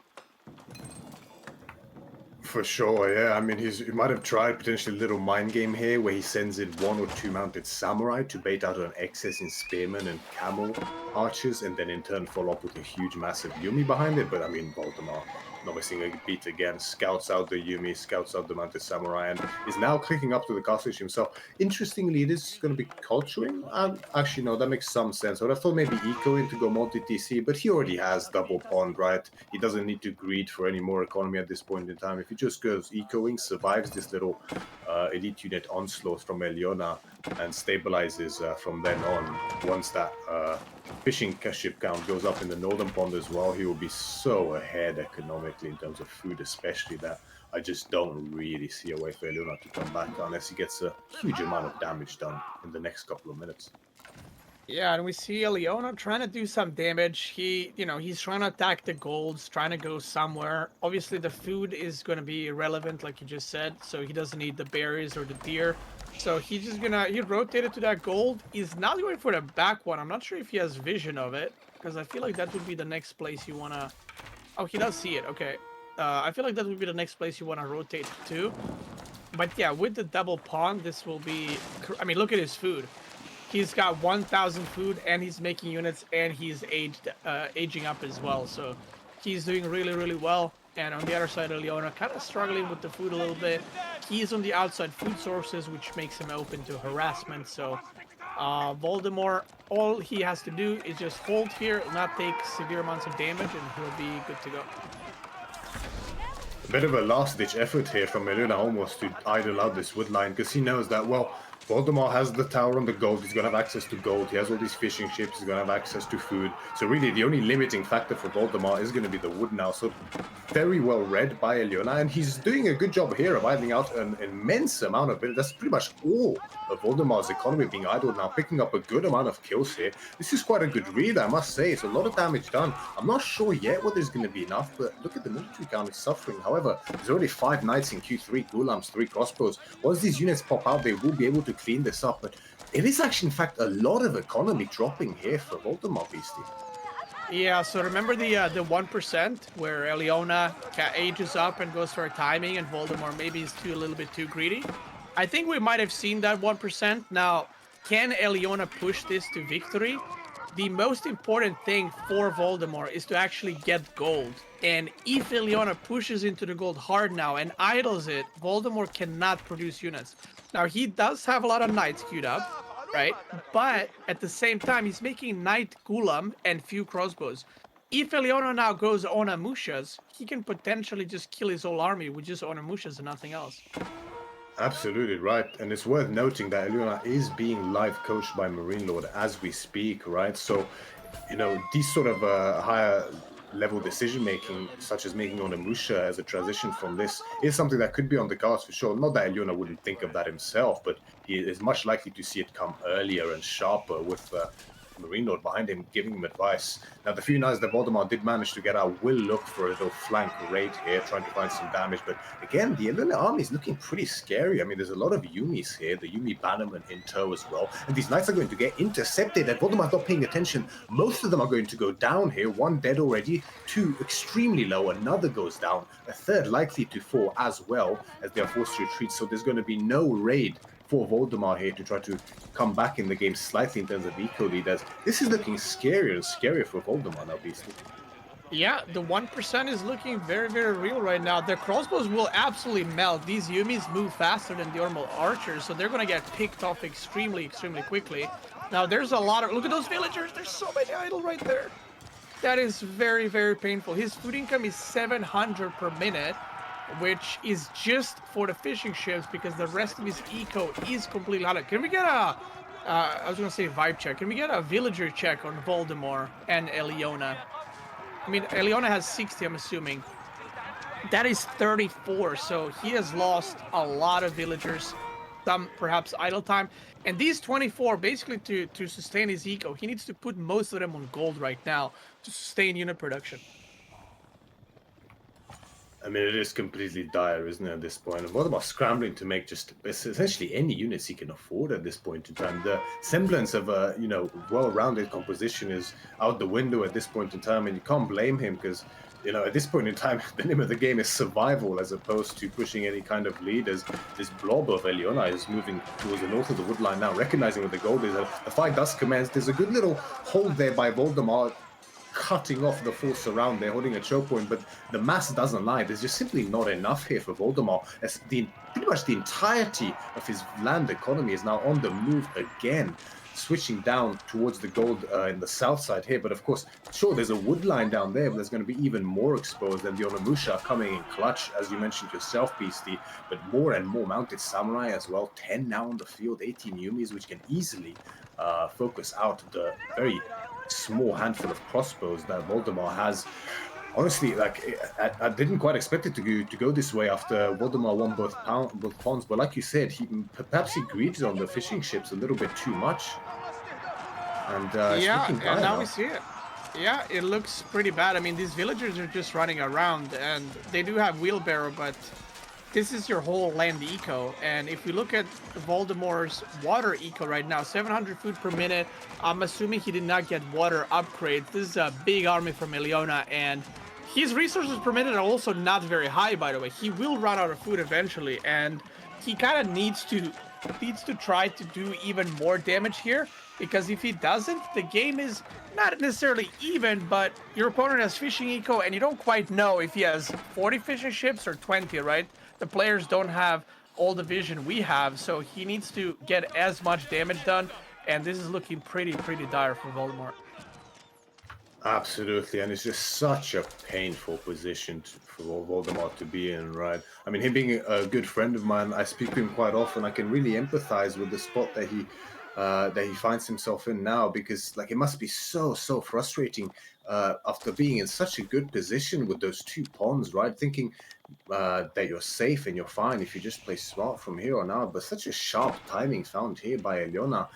For sure, yeah. I mean, he might have tried potentially a little mind game here where he sends in 1 or 2 mounted samurai to bait out an excess in spearmen and camel archers, and then in turn follow up with a huge, massive Yumi behind it. But I mean, Voldemar, not missing a beat again, scouts out the Yumi, scouts out the mounted samurai, and is now clicking up to the castle himself. Interestingly, it is going to be culturing. Actually, no, that makes some sense. I would have thought maybe ecoing to go multi-TC, but he already has double pond, right? He doesn't need to greed for any more economy at this point in time. If he just goes ecoing, survives this little elite unit onslaught from Eliona, and stabilizes from then on. Once that fishing ship count goes up in the northern pond as well, he will be so ahead economically in terms of food, especially, that I just don't really see a way for Eliona to come back unless he gets a huge amount of damage done in the next couple of minutes. Yeah, and we see Eliona trying to do some damage. He's trying to attack the golds, trying to go somewhere. Obviously, the food is going to be irrelevant, like you just said, so he doesn't need the berries or the deer. So he's just he rotated to that gold. He's not going for the back one. I'm not sure if he has vision of it, because I feel like that would be the next place you want to... Oh, he does see it, okay. I feel like that would be the next place you want to rotate to. But yeah, with the double pawn, this will be... I mean, look at his food. He's got 1,000 food, and he's making units, and he's aging up as well. So he's doing really, really well. And on the other side, Eliona kind of struggling with the food a little bit. He's on the outside food sources, which makes him open to harassment. So Voldemort, all he has to do is just hold here, not take severe amounts of damage, and he'll be good to go. A bit of a last-ditch effort here from Eliona almost to idle out this wood line, because he knows that, well, Voldemort has the tower on the gold, he's going to have access to gold, he has all these fishing ships, he's going to have access to food. So really, the only limiting factor for Voldemort is going to be the wood now. So very well read by Eliona, and he's doing a good job here of idling out an immense amount of it. That's pretty much all of Voldemar's economy being idled now, picking up a good amount of kills here. This is quite a good read, I must say. It's a lot of damage done. I'm not sure yet whether there's going to be enough, but look at the military count, it's suffering. However, there's already 5 knights in Q3, Ghulams, 3 crossbows. Once these units pop out, they will be able to clean this up, but it is actually, in fact, a lot of economy dropping here for Voldemort, Beasty. Yeah, so remember the 1% where Eliona ages up and goes for a timing, and Voldemort maybe is a little bit too greedy? I think we might have seen that 1%. Now, can Eliona push this to victory? The most important thing for Voldemort is to actually get gold. And if Eliona pushes into the gold hard now and idles it, Voldemort cannot produce units. Now, he does have a lot of knights queued up, right? But at the same time, he's making Knight Gulam and few crossbows. If Eliona now goes Onamushas, he can potentially just kill his whole army with just Onamushas and nothing else. Absolutely right, and it's worth noting that Eliona is being live coached by MarineLord as we speak, right? So, these sort of higher level decision making, such as making Onamusha as a transition from this, is something that could be on the cards for sure. Not that Eliona wouldn't think of that himself, but he is much likely to see it come earlier and sharper with MarineLord behind him, giving him advice. Now, the few knights that Voldemort did manage to get out will look for a little flank raid here, trying to find some damage. But again, the Eliona army is looking pretty scary. I mean, there's a lot of Yumis here, the Yumi bannerman in tow as well. And these knights are going to get intercepted, and Voldemort's not paying attention. Most of them are going to go down here. 1 dead already, 2 extremely low, another goes down, a 3rd likely to fall as well as they are forced to retreat. So there's going to be no raid for Voldemar here to try to come back in the game slightly in terms of eco lead, as this is looking scarier and scarier for Voldemar now, Beastyqt. Yeah, the 1% is looking very, very real right now. Their crossbows will absolutely melt. These Yumis move faster than the normal archers, so they're going to get picked off extremely, extremely quickly. Now, there's a lot of... Look at those villagers. There's so many idle right there. That is very, very painful. His food income is 700 per minute, which is just for the fishing ships because the rest of his eco is completely out of... Can we get a... I was going to say vibe check. Can we get a villager check on Voldemort and Eliona? I mean, Eliona has 60, I'm assuming. That is 34, so he has lost a lot of villagers, some perhaps idle time. And these 24, basically to sustain his eco, he needs to put most of them on gold right now to sustain unit production. I mean, it is completely dire, isn't it, at this point? And what about scrambling to make just essentially any units he can afford at this point in time? The semblance of a, you know, well-rounded composition is out the window at this point in time, and you can't blame him because, you know, at this point in time, the name of the game is survival as opposed to pushing any kind of lead, as this blob of Eliona is moving towards the north of the wood line now, recognizing where the gold is. The fight does commence. There's a good little hold there by Voldemort, cutting off the full surround there, holding a choke point, but the mass doesn't lie. There's just simply not enough here for Voldemort, as pretty much the entirety of his land economy is now on the move again, switching down towards the gold in the south side here. But of course, sure, there's a wood line down there, but there's going to be even more exposed than the Onimusha coming in clutch, as you mentioned yourself, Beasty, but more and more mounted samurai as well. 10 now on the field, 18 Yumis, which can easily focus out the very small handful of crossbows that Voldemort has. Honestly, like, I didn't quite expect it to go this way after Voldemort won both pawns, but like you said, perhaps he greeted on the fishing ships a little bit too much. And yeah, and now we see it. Yeah, it looks pretty bad. I mean, these villagers are just running around, and they do have wheelbarrow, but this is your whole land eco. And if we look at Voldemort's water eco right now, 700 food per minute. I'm assuming he did not get water upgrades. This is a big army from Eliona, and his resources per minute are also not very high, by the way. He will run out of food eventually, and he kind of needs to try to do even more damage here, because if he doesn't, the game is not necessarily even, but your opponent has fishing eco, and you don't quite know if he has 40 fishing ships or 20, right? The players don't have all the vision we have, so he needs to get as much damage done, and this is looking pretty dire for Voldemort. Absolutely, and it's just such a painful position for Voldemort to be in, right? I mean, him being a good friend of mine, I speak to him quite often. I can really empathize with the spot that he finds himself in now, because like it must be so frustrating after being in such a good position with those two pawns, right? Thinking that you're safe and you're fine if you just play smart from here on out, but such a sharp timing found here by Eliona.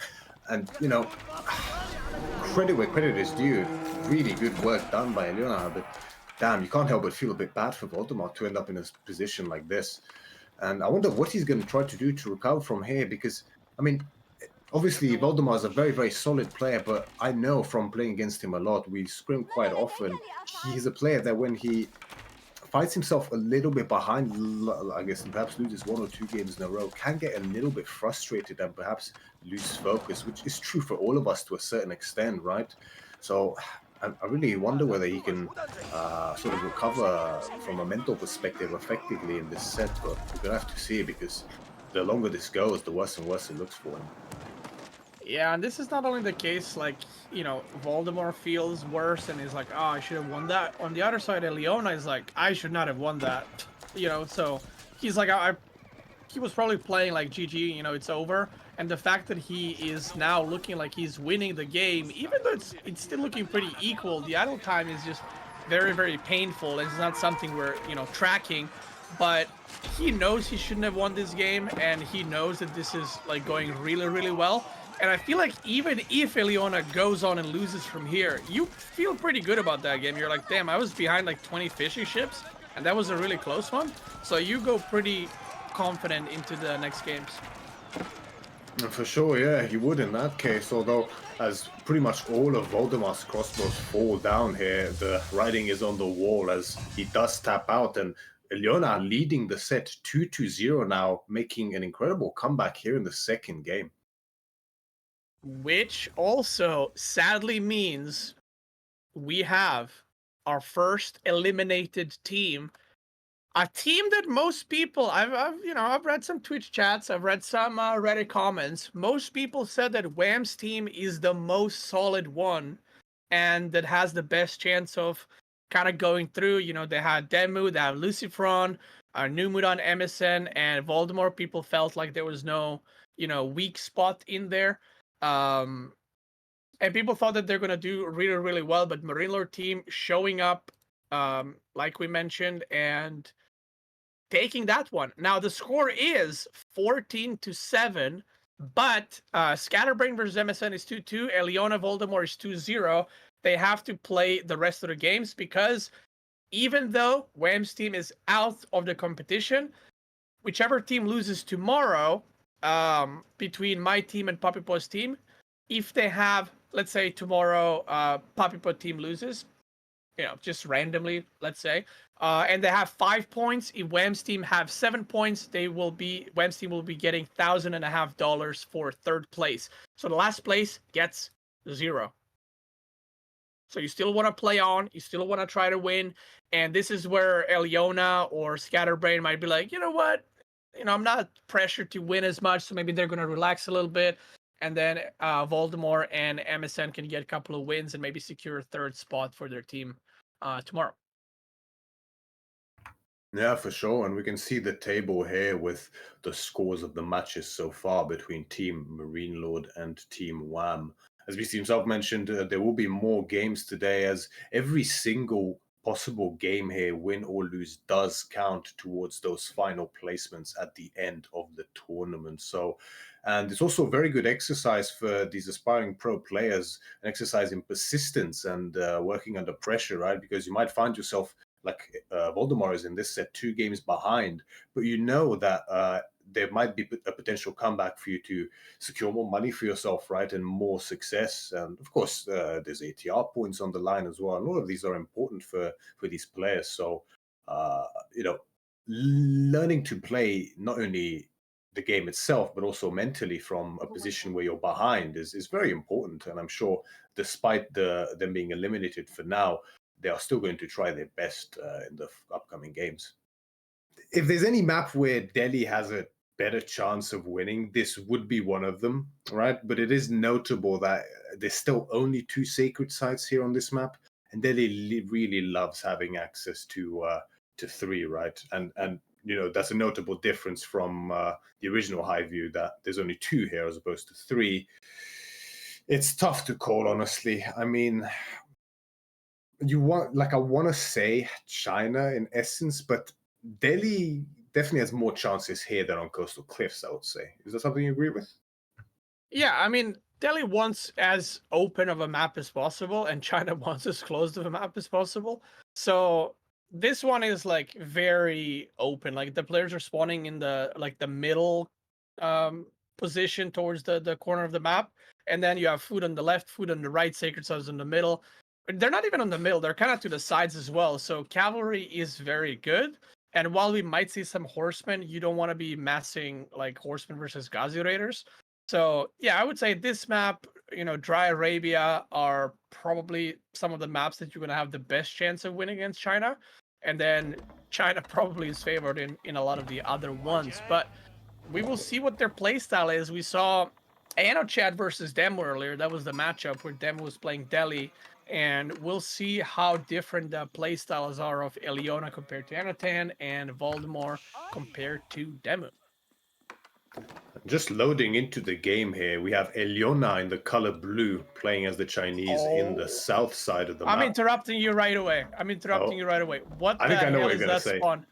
And you know, credit where credit is due. Really good work done by Eliona, but damn, you can't help but feel a bit bad for Voldemort to end up in a position like this. And I wonder what he's going to try to do to recover from here, because I mean, obviously Voldemort is a very solid player, but I know from playing against him a lot, we scrim quite often. He's a player that when he finds himself a little bit behind, I guess, and perhaps loses 1 or 2 games in a row, can get a little bit frustrated and perhaps lose focus, which is true for all of us to a certain extent, right? So I really wonder whether he can sort of recover from a mental perspective effectively in this set, but we're going to have to see, because the longer this goes, the worse and worse it looks for him. Yeah, and this is not only the case, like, you know, Voldemort feels worse and is like, oh, I should have won that. On the other side, Eliona is like, I should not have won that. You know, so he's like, he was probably playing like GG, you know, it's over. And the fact that he is now looking like he's winning the game, even though it's still looking pretty equal, the idle time is just very painful. It's not something we're, you know, tracking. But he knows he shouldn't have won this game, and he knows that this is like going really well. And I feel like even if Eliona goes on and loses from here, you feel pretty good about that game. You're like, damn, I was behind like 20 fishing ships, and that was a really close one. So you go pretty confident into the next games. For sure, yeah, you would in that case, although as pretty much all of Voldemort's crossbows fall down here, the writing is on the wall as he does tap out, and Eliona leading the set 2-0 now, making an incredible comeback here in the second game. Which also sadly means we have our first eliminated team. A team that most people, I've read some Twitch chats, I've read some Reddit comments. Most people said that Wham's team is the most solid one, and that has the best chance of kind of going through. You know, they had Demu, they have Lucifron, Numudon, MSN, and Voldemort. People felt like there was no, weak spot in there. And people thought that they're gonna do really, really well, but MarineLord team showing up, like we mentioned, and taking that one. Now the score is 14-7, but Scatterbrain versus MSN is 2-2. Eliona Voldemort is 2-0. They have to play the rest of the games because even though Wham's team is out of the competition, whichever team loses tomorrow, between my team and Puppypaw's team, if they have, let's say tomorrow, Puppypaw team loses, just randomly, let's say, and they have 5 points. If Wham's team have 7 points, Wham's team will be getting $1,500 for third place. So the last place gets 0. So you still want to play on, you still want to try to win, and this is where Eliona or Scatterbrain might be like, you know what, I'm not pressured to win as much, so maybe they're going to relax a little bit, and then Voldemort and MSN can get a couple of wins and maybe secure a third spot for their team tomorrow. Yeah, for sure. And we can see the table here with the scores of the matches so far between Team MarineLord and Team Wam. As Beasty himself mentioned, there will be more games today, as every single possible game here, win or lose, does count towards those final placements at the end of the tournament. So, and it's also a very good exercise for these aspiring pro players, an exercise in persistence and working under pressure, right? Because you might find yourself like Voldemort is in this set 2 games behind, but you know that there might be a potential comeback for you to secure more money for yourself, right, and more success. And of course, there's ATR points on the line as well, and all of these are important for these players. So, learning to play not only the game itself, but also mentally from a position where you're behind is very important. And I'm sure, despite them being eliminated for now, they are still going to try their best in the upcoming games. If there's any map where Delhi has a better chance of winning, this would be one of them, right? But it is notable that there's still only 2 sacred sites here on this map, and Delhi really loves having access to 3, right? And that's a notable difference from the original High View, that there's only 2 here as opposed to 3. It's tough to call, honestly. I mean, I want to say China in essence, but Delhi definitely has more chances here than on Coastal Cliffs, I would say. Is that something you agree with? Yeah, I mean, Delhi wants as open of a map as possible, and China wants as closed of a map as possible. So this one is like very open. Like the players are spawning in the middle position towards the corner of the map, and then you have food on the left, food on the right, sacred sites in the middle. They're not even on the middle; they're kind of to the sides as well. So cavalry is very good. And while we might see some horsemen, you don't want to be massing like horsemen versus Ghazi Raiders. So yeah, I would say this map, Dry Arabia are probably some of the maps that you're gonna have the best chance of winning against China. And then China probably is favored in a lot of the other ones. But we will see what their playstyle is. We saw Chad versus Demo earlier. That was the matchup where Demo was playing Delhi. And we'll see how different the playstyles are of Eliona compared to Anatan and Voldemort compared to Demo. Just loading into the game here, we have Eliona in the color blue playing as the Chinese in the south side of the map. I'm interrupting you right away. What the hell is that spawn?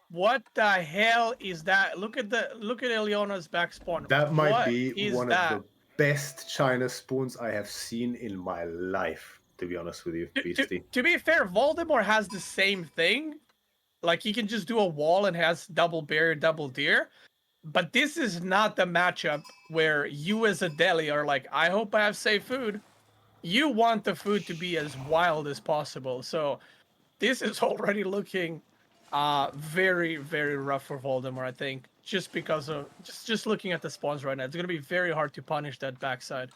What the hell is that? Look at Eliona's back spawn. That might be one of the best China spawns I have seen in my life, to be honest with you, Beasty. To be fair, Voldemort has the same thing. Like, he can just do a wall and has double barrier, double deer. But this is not the matchup where you as a Delhi are like, I hope I have safe food. You want the food to be as wild as possible. So this is already looking very, very rough for Voldemort, I think. Just because of just looking at the spawns right now. It's gonna be very hard to punish that backside.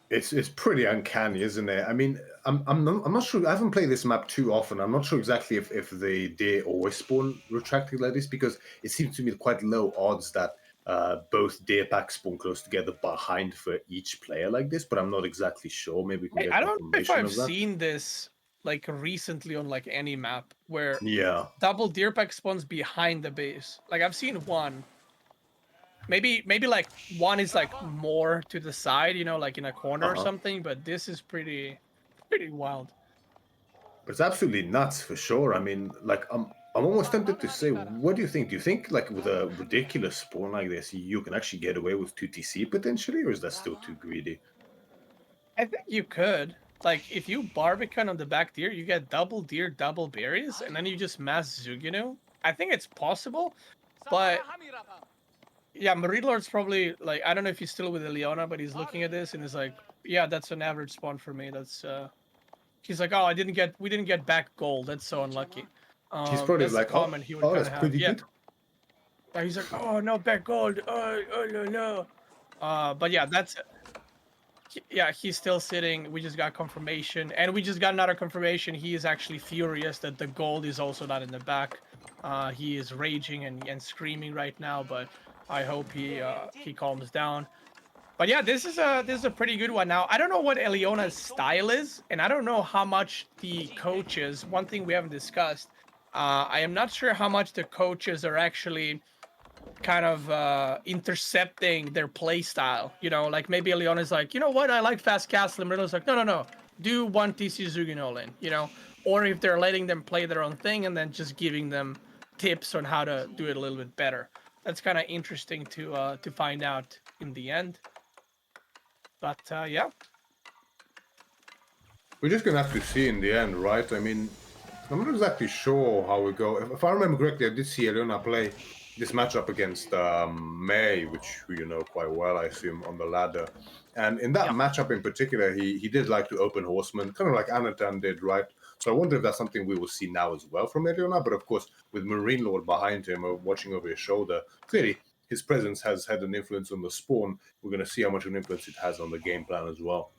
It's pretty uncanny, isn't it? I mean, I'm not sure. I haven't played this map too often. I'm not sure exactly if the deer always spawn retracted like this, because it seems to me quite low odds that both deer packs spawn close together behind for each player like this. But I'm not exactly sure. Maybe we can get I don't know if confirmation I've of that. seen this like recently on like any map where Yeah. double deer pack spawns behind the base. Like I've seen one. Maybe like one is like more to the side, you know, like in a corner or something, but this is pretty wild. But it's absolutely nuts for sure. I mean, like I'm almost tempted to say, what do you think? Do you think like with a ridiculous spawn like this, you can actually get away with 2TC potentially, or is that still too greedy? I think you could. Like if you barbican on the back deer, you get double deer, double berries, and then you just mass Zuginu. I think it's possible, but yeah, MarineLord's probably like, I don't know if he's still with Leona, but he's looking at this and he's like, yeah, that's an average spawn for me. That's he's like, oh, we didn't get back gold. That's so unlucky. He's probably That's the like, oh, comment he would oh, kind that's of have. pretty Yeah. good. Yeah, he's like, oh, no back gold. Oh no no. But yeah, that's yeah, he's still sitting. We just got confirmation, and we just got another confirmation. He is actually furious that the gold is also not in the back. He is raging and screaming right now, but I hope he calms down. But yeah, this is a pretty good one. Now I don't know what Eliona's style is, and I don't know how much the coaches. One thing we haven't discussed. I am not sure how much the coaches are actually kind of intercepting their play style. You know, like maybe Leon is like, you know what, I like fast castle, and Marilla's like, no, do one TC Zuginolin, you know, or if they're letting them play their own thing and then just giving them tips on how to do it a little bit better. That's kind of interesting to find out in the end. But yeah. We're just gonna have to see in the end, right? I mean, I'm not exactly sure how we go. If I remember correctly, I did see Elena play this matchup against May, which you know quite well, I assume, on the ladder. And in that matchup in particular, he did like to open horseman, kind of like Anatan did, right? So I wonder if that's something we will see now as well from Eliona. But of course, with MarineLord behind him, or watching over his shoulder, clearly his presence has had an influence on the spawn. We're going to see how much of an influence it has on the game plan as well.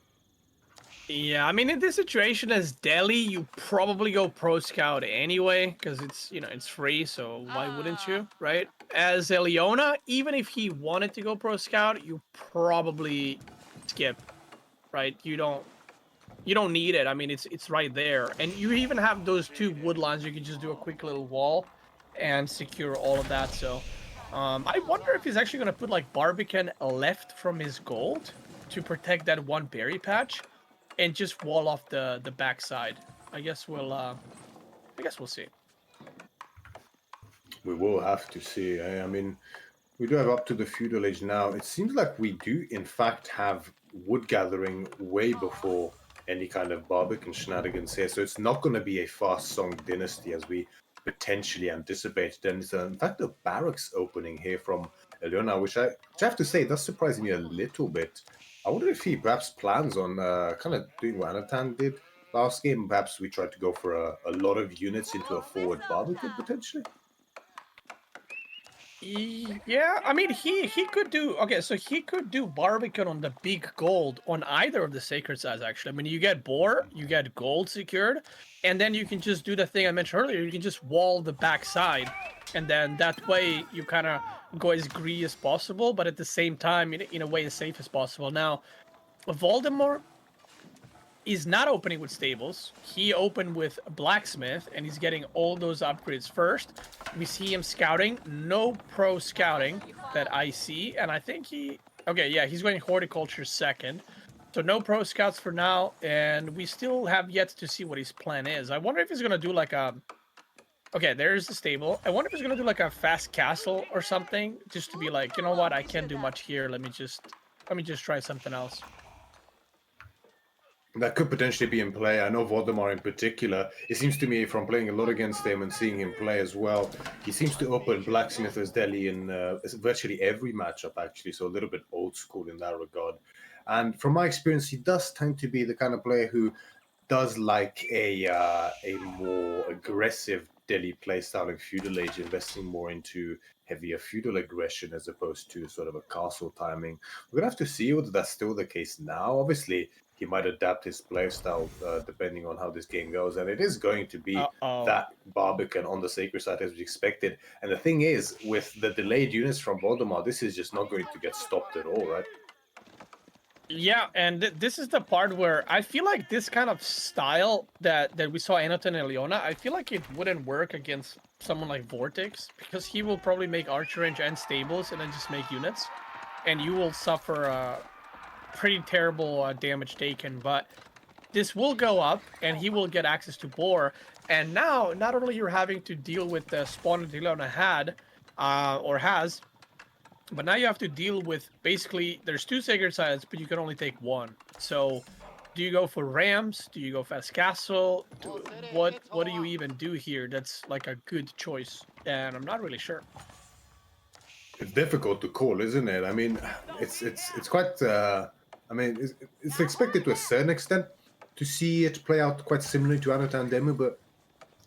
Yeah, I mean, in this situation as Delhi, you probably go pro scout anyway, because it's, you know, it's free, so why wouldn't you, right? As Eliona, even if he wanted to go pro scout, you probably skip, right? You don't need it. I mean, it's right there, and you even have those two wood lines. You can just do a quick little wall and secure all of that. So, I wonder if he's actually gonna put like Barbican left from his gold to protect that one berry patch, and just wall off the backside. I guess we'll see. We will have to see. I mean, we do have up to the feudal age now. It seems like we do, in fact, have wood gathering way before any kind of Barbican shenanigans here. So it's not going to be a fast Song dynasty as we potentially anticipated. And it's, in fact, a barracks opening here from Eliona, which I have to say does surprise me a little bit. I wonder if he perhaps plans on kind of doing what Anatan did last game. Perhaps we tried to go for a lot of units into a forward Barbican potentially. Yeah, I mean he could do okay, so he could do Barbican on the big gold on either of the sacred sides actually. I mean you get boar, you get gold secured, and then you can just do the thing I mentioned earlier, you can just wall the back side, and then that way you kind of go as greedy as possible, but at the same time in a way as safe as possible. Now, Voldemort is not opening with stables. He opened with blacksmith, and he's getting all those upgrades first. We see him scouting. No pro scouting that I see, and I think okay, yeah, he's going horticulture second. So no pro scouts for now, and we still have yet to see what his plan is. I wonder if he's gonna do like a. Okay, there's the stable. I wonder if he's gonna do like a fast castle or something, just to be like, you know what, I can't do much here. Let me just try something else. That could potentially be in play. I know Voldemort in particular. It seems to me, from playing a lot against him and seeing him play as well, he seems to open Blacksmith as Delhi in virtually every matchup, actually. So a little bit old school in that regard. And from my experience, he does tend to be the kind of player who does like a more aggressive Delhi playstyle in Feudal Age, investing more into heavier feudal aggression as opposed to sort of a castle timing. We're gonna have to see whether that's still the case now. Obviously, he might adapt his playstyle depending on how this game goes, and it is going to be that Barbican on the sacred side as we expected. And the thing is, with the delayed units from Voldemort, this is just not going to get stopped at all, right? Yeah, and this is the part where I feel like this kind of style that we saw Anton and Leona, I feel like it wouldn't work against someone like Vortex, because he will probably make Archer Range and Stables and then just make units, and you will suffer pretty terrible damage taken. But this will go up, and he will get access to Boar, and now not only you're having to deal with the spawn that Leona had, or has, but now you have to deal with, basically, there's 2 sacred sites, but you can only take 1. So, do you go for Rams? Do you go Fast Castle? What do you even do here that's like a good choice? And I'm not really sure. It's difficult to call, isn't it? I mean, it's quite. I mean, it's expected to a certain extent to see it play out quite similarly to Anatan Demu, but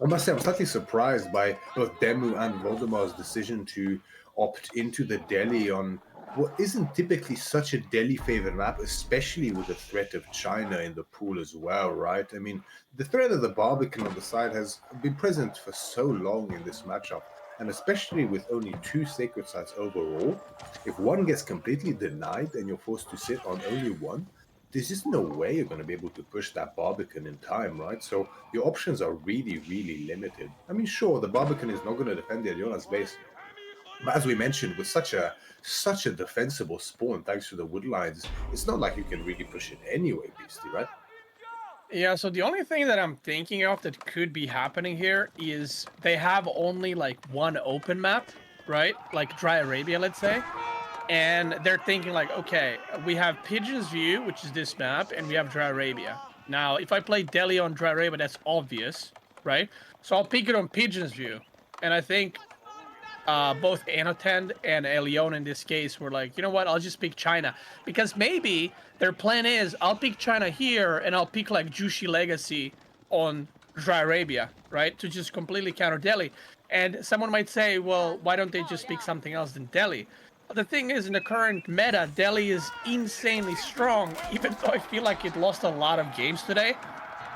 I must say I'm slightly surprised by both Demu and Voldemar's decision to opt into the Delhi on what isn't typically such a Delhi-favored map, especially with the threat of China in the pool as well, right? I mean, the threat of the Barbican on the side has been present for so long in this matchup, and especially with only 2 sacred sites overall, if one gets completely denied and you're forced to sit on only one, there's just no way you're going to be able to push that Barbican in time, right? So your options are really, really limited. I mean, sure, the Barbican is not going to defend the Aliona's base, but as we mentioned, with such a defensible spawn thanks to the wood lines, it's not like you can really push it anyway, Beasty, right? Yeah, so the only thing that I'm thinking of that could be happening here is they have only like 1 open map, right? Like Dry Arabia, let's say. And they're thinking like, okay, we have Pigeon's View, which is this map, and we have Dry Arabia. Now, if I play Delhi on Dry Arabia, that's obvious, right? So I'll pick it on Pigeon's View. And I think both Anotend and Elion in this case were like, you know what, I'll just pick China. Because maybe their plan is, I'll pick China here, and I'll pick like Jushi Legacy on Dry Arabia, right? To just completely counter Delhi. And someone might say, well, why don't they just pick something else than Delhi? The thing is, in the current meta, Delhi is insanely strong, even though I feel like it lost a lot of games today.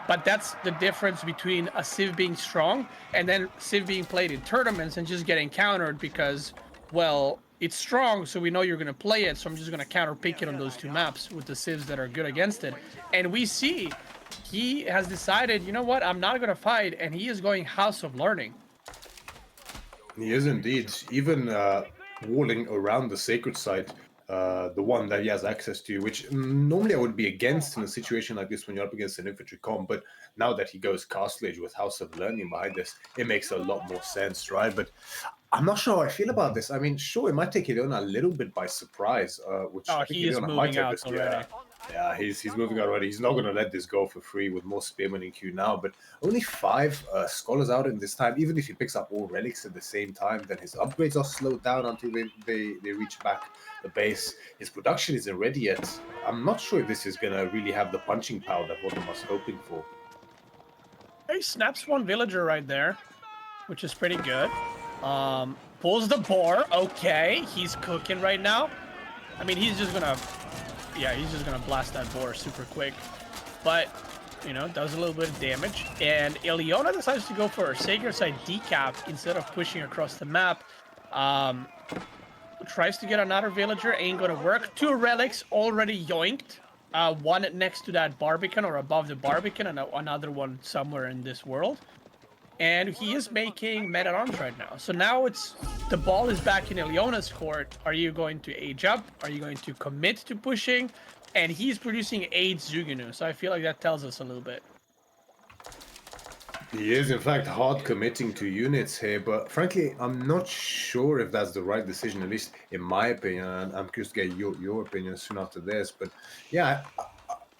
But that's the difference between a Civ being strong and then Civ being played in tournaments and just getting countered because, well, it's strong, so we know you're going to play it, so I'm just going to counter pick it on those 2 maps with the Civs that are good against it. And we see he has decided, you know what, I'm not going to fight, and he is going House of Learning. He is indeed. Even walling around the sacred site, the one that he has access to, which normally I would be against in a situation like this when you're up against an infantry comp, but now that he goes Castle Age with House of Learning behind this, it makes a lot more sense, right? But I'm not sure how I feel about this. I mean, sure, it might take Ileana a little bit by surprise, which I think he is Ileana might moving have out this. already. Yeah, he's moving out already. He's not going to let this go for free with more spearmen in queue now. But only 5 scholars out in this time. Even if he picks up all relics at the same time, then his upgrades are slowed down until they reach back the base. His production isn't ready yet. I'm not sure if this is going to really have the punching power that Voldemort's hoping for. He snaps 1 villager right there, which is pretty good. Pulls the boar. Okay, he's cooking right now. I mean, he's just gonna, yeah, he's just gonna blast that boar super quick. But, you know, does a little bit of damage. And Ileona decides to go for a Sacred Side decap instead of pushing across the map. Tries to get another villager, ain't gonna work. 2 relics already yoinked. 1 next to that Barbican or above the Barbican, and another one somewhere in this world. And he is making meta arms right now. So now it's, the ball is back in Ileona's court. Are you going to age up? Are you going to commit to pushing? And he's producing 8 Zugunu. So I feel like that tells us a little bit. He is, in fact, hard committing to units here, but frankly, I'm not sure if that's the right decision, at least in my opinion. And I'm curious to get your opinion soon after this. But yeah,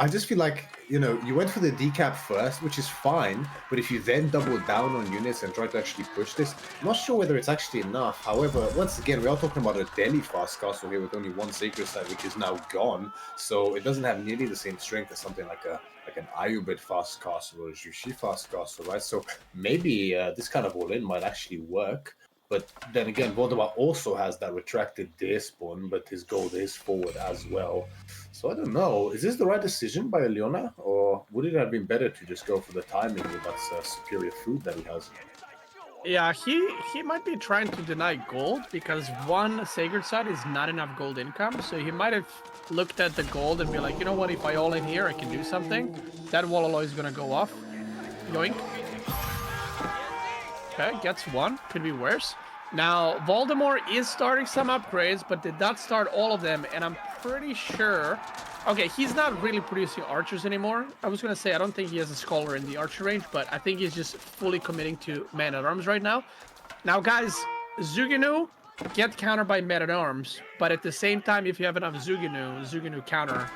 I just feel like, you went for the decap first, which is fine, but if you then double down on units and try to actually push this, I'm not sure whether it's actually enough. However, once again, we are talking about a Delhi fast castle here with only one sacred site, which is now gone, so it doesn't have nearly the same strength as something like an Ayubid fast castle or a Jushi fast castle, right? So maybe this kind of all-in might actually work. But then again, Voldemort also has that retracted deer spawn, but his gold is forward as well. So I don't know. Is this the right decision by Leona, or would it have been better to just go for the timing with that superior food that he has? Yeah, he might be trying to deny gold because one sacred site is not enough gold income. So he might have looked at the gold and be like, you know what? If I all in here, I can do something. That wall alloy is gonna go off. Yoink. Okay, gets one. Could be worse. Now, Voldemort is starting some upgrades, but did not start all of them, and I'm pretty sure... Okay, he's not really producing archers anymore. I was going to say, I don't think he has a scholar in the archer range, but I think he's just fully committing to man-at-arms right now. Now, guys, Zuginu get countered by man-at-arms, but at the same time, if you have enough Zuginu counter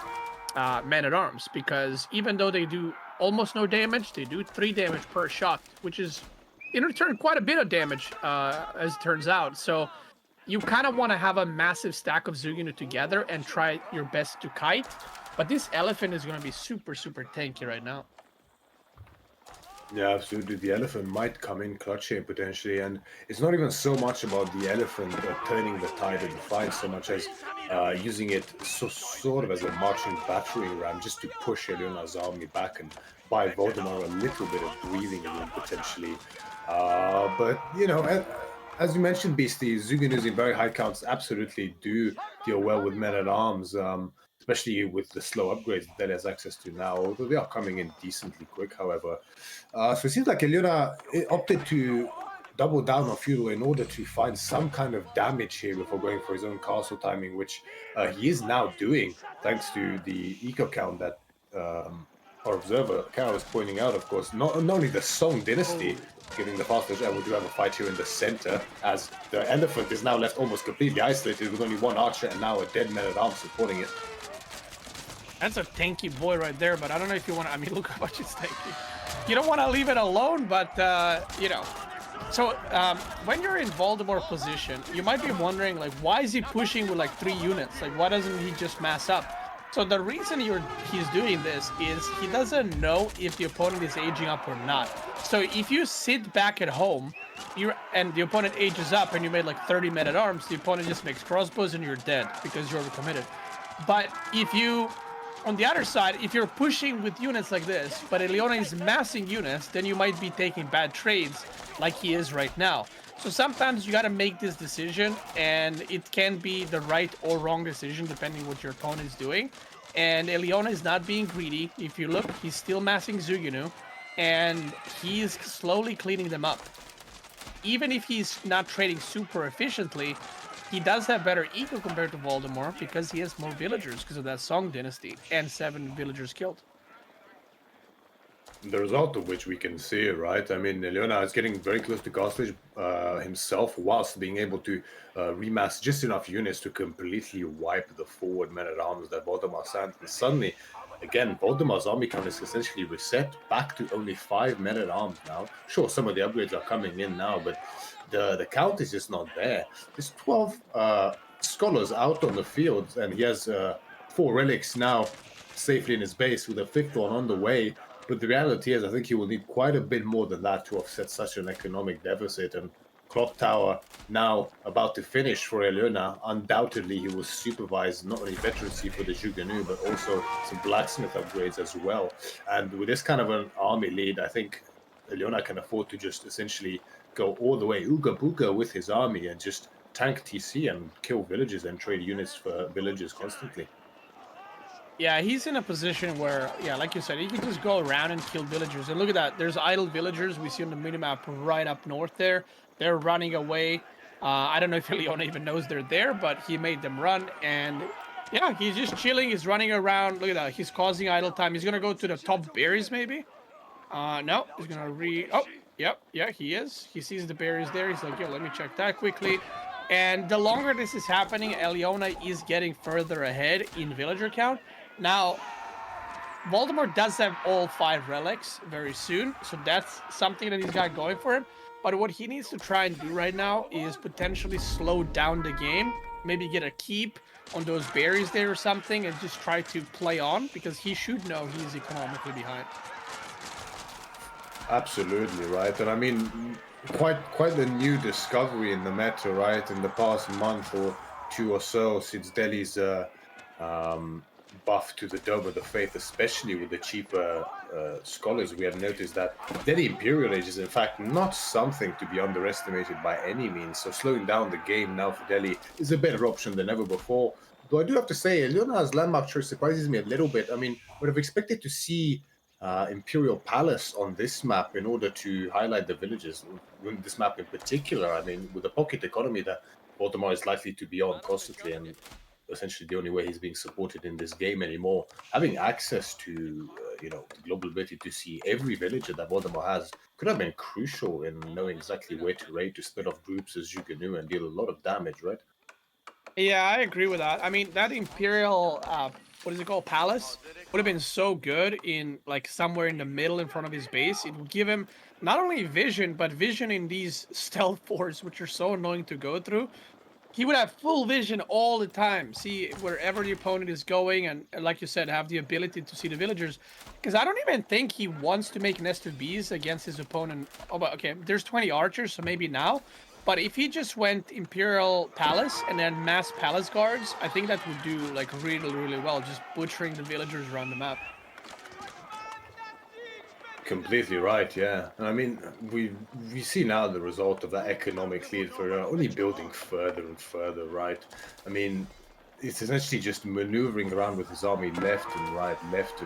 man-at-arms, because even though they do almost no damage, they do 3 damage per shot, which is... in return, quite a bit of damage, as it turns out. So you kind of want to have a massive stack of Zuginu together and try your best to kite. But this elephant is going to be super, super tanky right now. Yeah, absolutely. The elephant might come in clutch here potentially, and it's not even so much about the elephant turning the tide of the fight so much as using it sort of as a marching battering ram just to push Eleona's army back and buy Voldemort a little bit of breathing room potentially. But, as you mentioned, Beastie, Zuginus in very high counts absolutely do deal well with men-at-arms, especially with the slow upgrades that he has access to now, although they are coming in decently quick, however. So it seems like Eliona opted to double down on Feudal in order to find some kind of damage here before going for his own castle timing, which he is now doing, thanks to the eco count that our observer, Kara, was pointing out, of course. Not only the Song Dynasty getting the fastest, and we do have a fight here in the center, as the elephant is now left almost completely isolated with only one archer and now a dead man-at-arms supporting it. That's a tanky boy right there, but I don't know if you want to... I mean, look how much it's tanky. You don't want to leave it alone, but, So, when you're in Voldemort position, you might be wondering, like, why is he pushing with, like, 3 units? Like, why doesn't he just mass up? So the reason he's doing this is he doesn't know if the opponent is aging up or not. So if you sit back at home, and the opponent ages up and you made like 30 men-at-arms, the opponent just makes crossbows and you're dead because you're overcommitted. But if you, on the other side, if you're pushing with units like this, but Eliona is massing units, then you might be taking bad trades like he is right now. So sometimes you got to make this decision, and it can be the right or wrong decision depending what your opponent is doing. And Eliona is not being greedy. If you look, he's still massing Zuginu, and he's slowly cleaning them up. Even if he's not trading super efficiently, he does have better eco compared to Voldemort because he has more villagers because of that Song Dynasty and 7 villagers killed. The result of which we can see, right? I mean, Leona is getting very close to Castlage himself, whilst being able to remass just enough units to completely wipe the forward men-at-arms that Voldemort sent. And suddenly, again, Voldemort's army count is essentially reset back to only 5 men-at-arms now. Sure, some of the upgrades are coming in now, but the count is just not there. There's 12 scholars out on the field, and he has 4 relics now safely in his base, with a 5th one on the way. But the reality is, I think he will need quite a bit more than that to offset such an economic deficit. And Clock Tower now about to finish for Eleona. Undoubtedly, he will supervise not only veterancy for the Juganu, but also some blacksmith upgrades as well. And with this kind of an army lead, I think Eleona can afford to just essentially go all the way Ooga Booga with his army and just tank TC and kill villages and trade units for villages constantly. Yeah, he's in a position where, yeah, like you said, he can just go around and kill villagers. And look at that. There's idle villagers we see on the minimap right up north there. They're running away. I don't know if Eliona even knows they're there, but he made them run. And, yeah, he's just chilling. He's running around. Look at that. He's causing idle time. He's going to go to the top berries, maybe? No. He's going to Oh, yep. Yeah, he is. He sees the berries there. He's like, yo, let me check that quickly. And the longer this is happening, Eliona is getting further ahead in villager count. Now, Voldemort does have all 5 relics very soon, so that's something that he's got going for him. But what he needs to try and do right now is potentially slow down the game, maybe get a keep on those berries there or something, and just try to play on, because he should know he's economically behind. Absolutely, right. And I mean, quite a new discovery in the meta, right? In the past month or two or so, since Delhi's um, buff to the Dome of the Faith, especially with the cheaper scholars, we have noticed that Delhi Imperial Age is in fact not something to be underestimated by any means. So slowing down the game now for Delhi is a better option than ever before. Though I do have to say, Leona's landmark choice surprises me a little bit. I mean, would have expected to see Imperial Palace on this map in order to highlight the villages. This map in particular, I mean, with the pocket economy that Baltimore is likely to be on constantly, and essentially the only way he's being supported in this game anymore, having access to the global ability to see every villager that Baltimore has could have been crucial in knowing exactly where to raid, to split off groups as you can do and deal a lot of damage, right? Yeah, I agree with that. I mean, that Imperial, what is it called, Palace, would have been so good in, like, somewhere in the middle in front of his base. It would give him not only vision, but vision in these stealth forts, which are so annoying to go through. He would have full vision all the time, see wherever the opponent is going, and like you said, have the ability to see the villagers. Because I don't even think he wants to make nest of bees against his opponent. Oh, but okay, there's 20 archers, so maybe now. But if he just went Imperial Palace and then mass Palace Guards, I think that would do like really, really well, just butchering the villagers around the map. Completely right, yeah. And I mean, we see now the result of that economic lead for only building further and further, right? I mean, it's essentially just maneuvering around with his army left and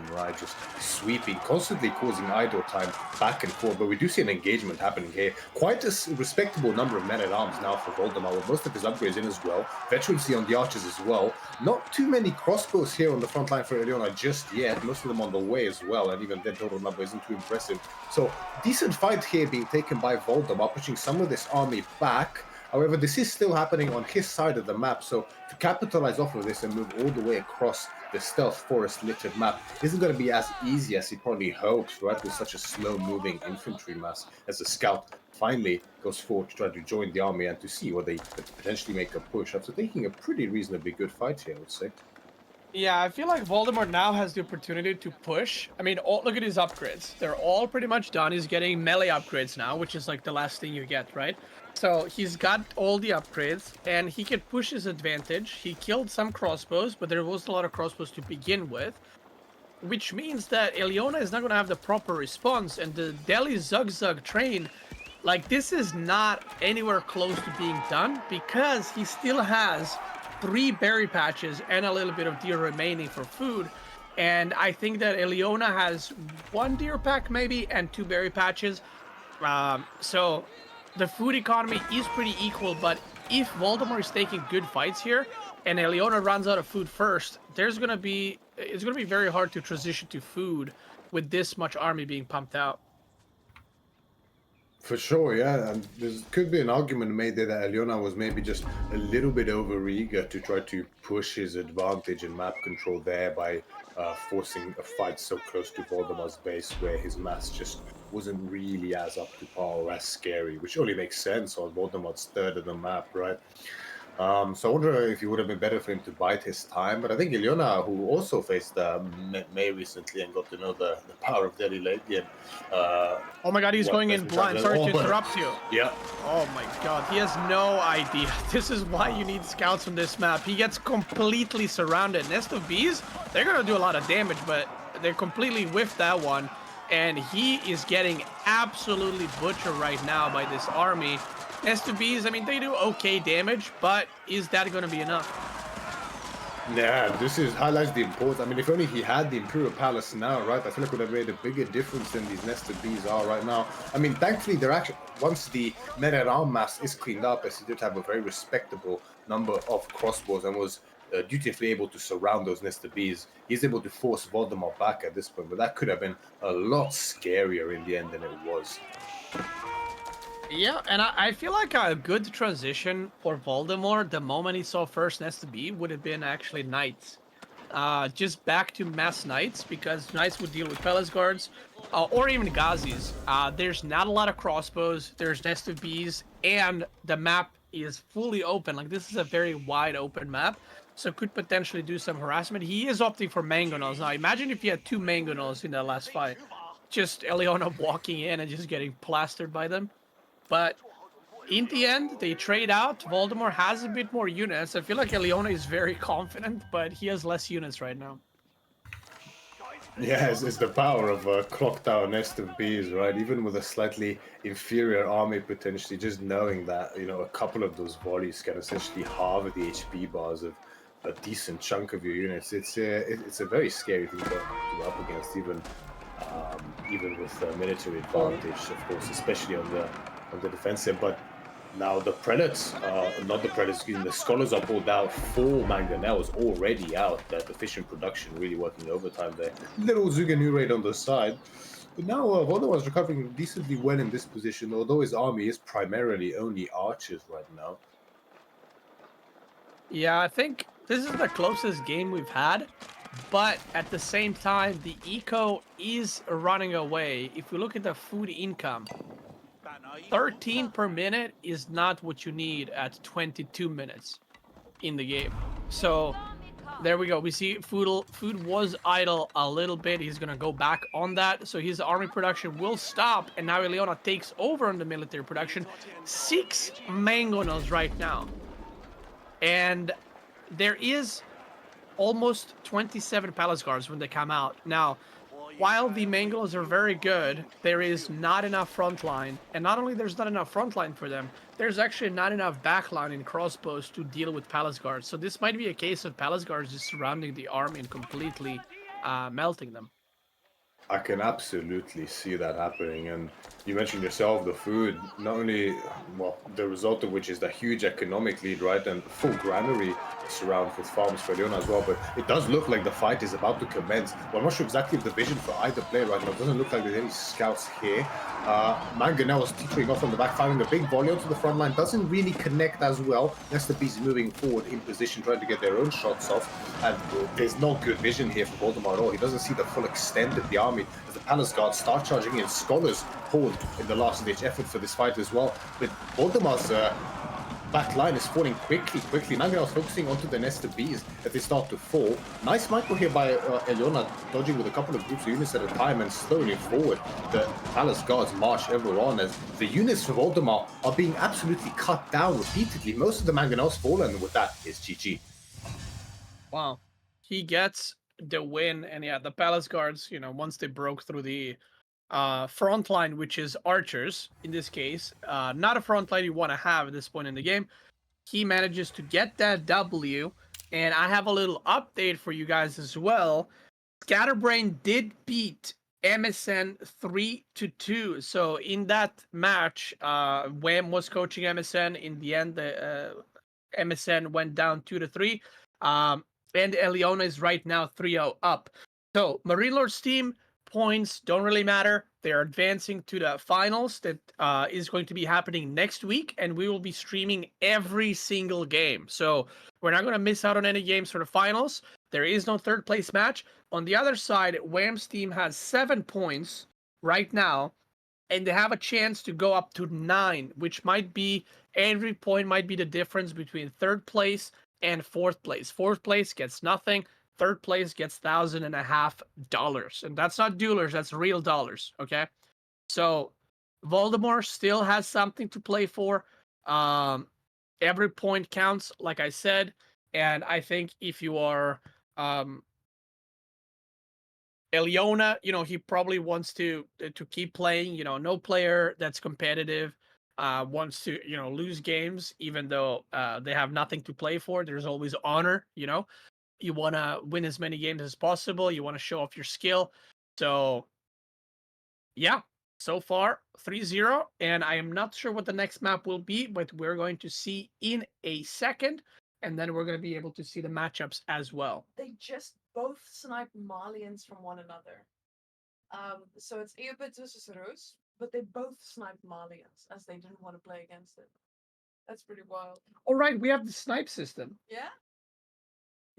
right, just sweeping, constantly causing idle time back and forth. But we do see an engagement happening here. Quite a respectable number of men at arms now for Voldemort, with most of his upgrades in as well. Veterancy on the archers as well. Not too many crossbows here on the front line for Eliona just yet. Most of them on the way as well, and even their total number isn't too impressive. So decent fight here being taken by Voldemort, pushing some of this army back. However, this is still happening on his side of the map, so to capitalize off of this and move all the way across the stealth forest littered map isn't going to be as easy as he probably hopes, right, with such a slow-moving infantry mass, as the scout finally goes forward to try to join the army and to see whether they could potentially make a push after taking a pretty reasonably good fight here, I would say. Yeah, I feel like Voldemort now has the opportunity to push. I mean, look at his upgrades. They're all pretty much done. He's getting melee upgrades now, which is like the last thing you get, right? So he's got all the upgrades, and he can push his advantage. He killed some crossbows, but there was a lot of crossbows to begin with, which means that Eliona is not going to have the proper response, and the Delhi Zug Zug train, like, this is not anywhere close to being done, because he still has 3 berry patches and a little bit of deer remaining for food. And I think that Eliona has 1 deer pack maybe and 2 berry patches. So the food economy is pretty equal, but if Voldemort is taking good fights here and Eliona runs out of food first, it's gonna be very hard to transition to food with this much army being pumped out. For sure, yeah, and there could be an argument made there that Eliona was maybe just a little bit overeager to try to push his advantage in map control there by forcing a fight so close to Voldemort's base where his mass just wasn't really as up to par or as scary, which only makes sense on Voldemort's third of the map, right? So I wonder if it would have been better for him to bide his time. But I think Ilyona, who also faced May recently and got to know the power of Delhi lately, and Oh my god, he's going in blind. Sorry to interrupt you. Yeah. Oh my god, he has no idea. This is why you need scouts on this map. He gets completely surrounded. Nest of bees, they're gonna do a lot of damage, but they're completely whiffed that one. And he is getting absolutely butchered right now by this army. Nest of bees, I mean, they do okay damage, but is that gonna be enough? Yeah, this highlights the importance. I mean, if only he had the Imperial Palace now, right? I feel like it would have made a bigger difference than these nested bees are right now. I mean, thankfully, they're actually, once the men-at-arm mass is cleaned up, as he did have a very respectable number of crossbows and was dutifully able to surround those nested bees, he's able to force Voldemort back at this point. But that could have been a lot scarier in the end than it was. Yeah, and I feel like a good transition for Voldemort the moment he saw first Nest to Be would have been actually Knights. just back to mass knights, because knights would deal with palace guards, or even Ghazis. There's not a lot of crossbows, there's nest of bees, and the map is fully open. Like, this is a very wide open map, so could potentially do some harassment. He is opting for mangonels. Now, imagine if he had 2 mangonels in that last fight. Just Eliona walking in and just getting plastered by them. But in the end, they trade out. Voldemort has a bit more units. I feel like Eliona is very confident, but he has less units right now. Yeah, it's the power of a clock tower nest of bees, right? Even with a slightly inferior army, potentially, just knowing that, you know, a couple of those volleys can essentially halve the HP bars of a decent chunk of your units. It's a very scary thing to go up against, even with military advantage, of course, especially on the defensive. But now the Prelates, not the Prelates, the Scholars are pulled out. 4 Mangonels already out. That efficient production really working overtime there. Little Zuganur raid on the side. But now Voldemort's recovering decently well in this position, although his army is primarily only archers right now. Yeah, I think this is the closest game we've had, but at the same time, the eco is running away. If we look at the food income, 13 per minute is not what you need at 22 minutes in the game. So there we go. We see food was idle a little bit. He's gonna go back on that. So his army production will stop, and now Eliona takes over on the military production. 6 mangonels right now. And there is almost 27 palace guards when they come out. Now, while the mangoes are very good, there is not enough frontline. And not only there's not enough frontline for them, there's actually not enough backline in crossbows to deal with palace guards. So this might be a case of palace guards just surrounding the army and completely melting them. I can absolutely see that happening. And you mentioned yourself the food, not only, well, the result of which is the huge economic lead, right? And full granary surround with farms for Leona as well. But it does look like the fight is about to commence. Well, I'm not sure exactly of the vision for either player right now. It doesn't look like there's any scouts here. Mangonel is teetering off on the back, firing a big volley onto the front line. Doesn't really connect as well. Nesta Bees moving forward in position, trying to get their own shots off. And there's no good vision here for Voldemort at all. He doesn't see the full extent of the army as the Palace Guards start charging in. Scholars pulled in the last-ditch effort for this fight as well. But Voldemort's back line is falling quickly. Mangonel's focusing onto the nest of bees as they start to fall. Nice micro here by Eliona, dodging with a couple of groups of units at a time and slowing it forward. The Palace Guards march ever on as the units for Voldemort are being absolutely cut down repeatedly. Most of the Mangonels fall, and with that is GG. Wow. He gets the win, and yeah, the Palace Guards, you know, once they broke through the front line, which is archers in this case, not a front line you want to have at this point in the game, he manages to get that W. And I have a little update for you guys as well. Scatterbrain did beat MSN 3-2. So in that match, Wham was coaching MSN. In the end, the MSN went down 2-3. And Eliona is right now 3-0 up. So MarineLord's team points don't really matter. They're advancing to the finals that is going to be happening next week, and we will be streaming every single game. So we're not going to miss out on any games for the finals. There is no third place match. On the other side, Wham's team has 7 points right now, and they have a chance to go up to 9, which might be, every point might be the difference between third place and fourth place. Fourth place gets nothing. Third place gets $1,500. And that's not dollars, that's real dollars, okay? So Voldemort still has something to play for. Every point counts, like I said. And I think if you are Eliona, you know, he probably wants to keep playing. You know, no player that's competitive wants to, you know, lose games, even though they have nothing to play for. There's always honor, you know. You want to win as many games as possible. You want to show off your skill. So, yeah, so far 3-0. And I am not sure what the next map will be, but we're going to see in a second. And then we're going to be able to see the matchups as well. They just both snipe Malians from one another. So it's Eobit versus Roos, but they both sniped Malians as they didn't want to play against it. That's pretty wild. All right, we have the snipe system. Yeah?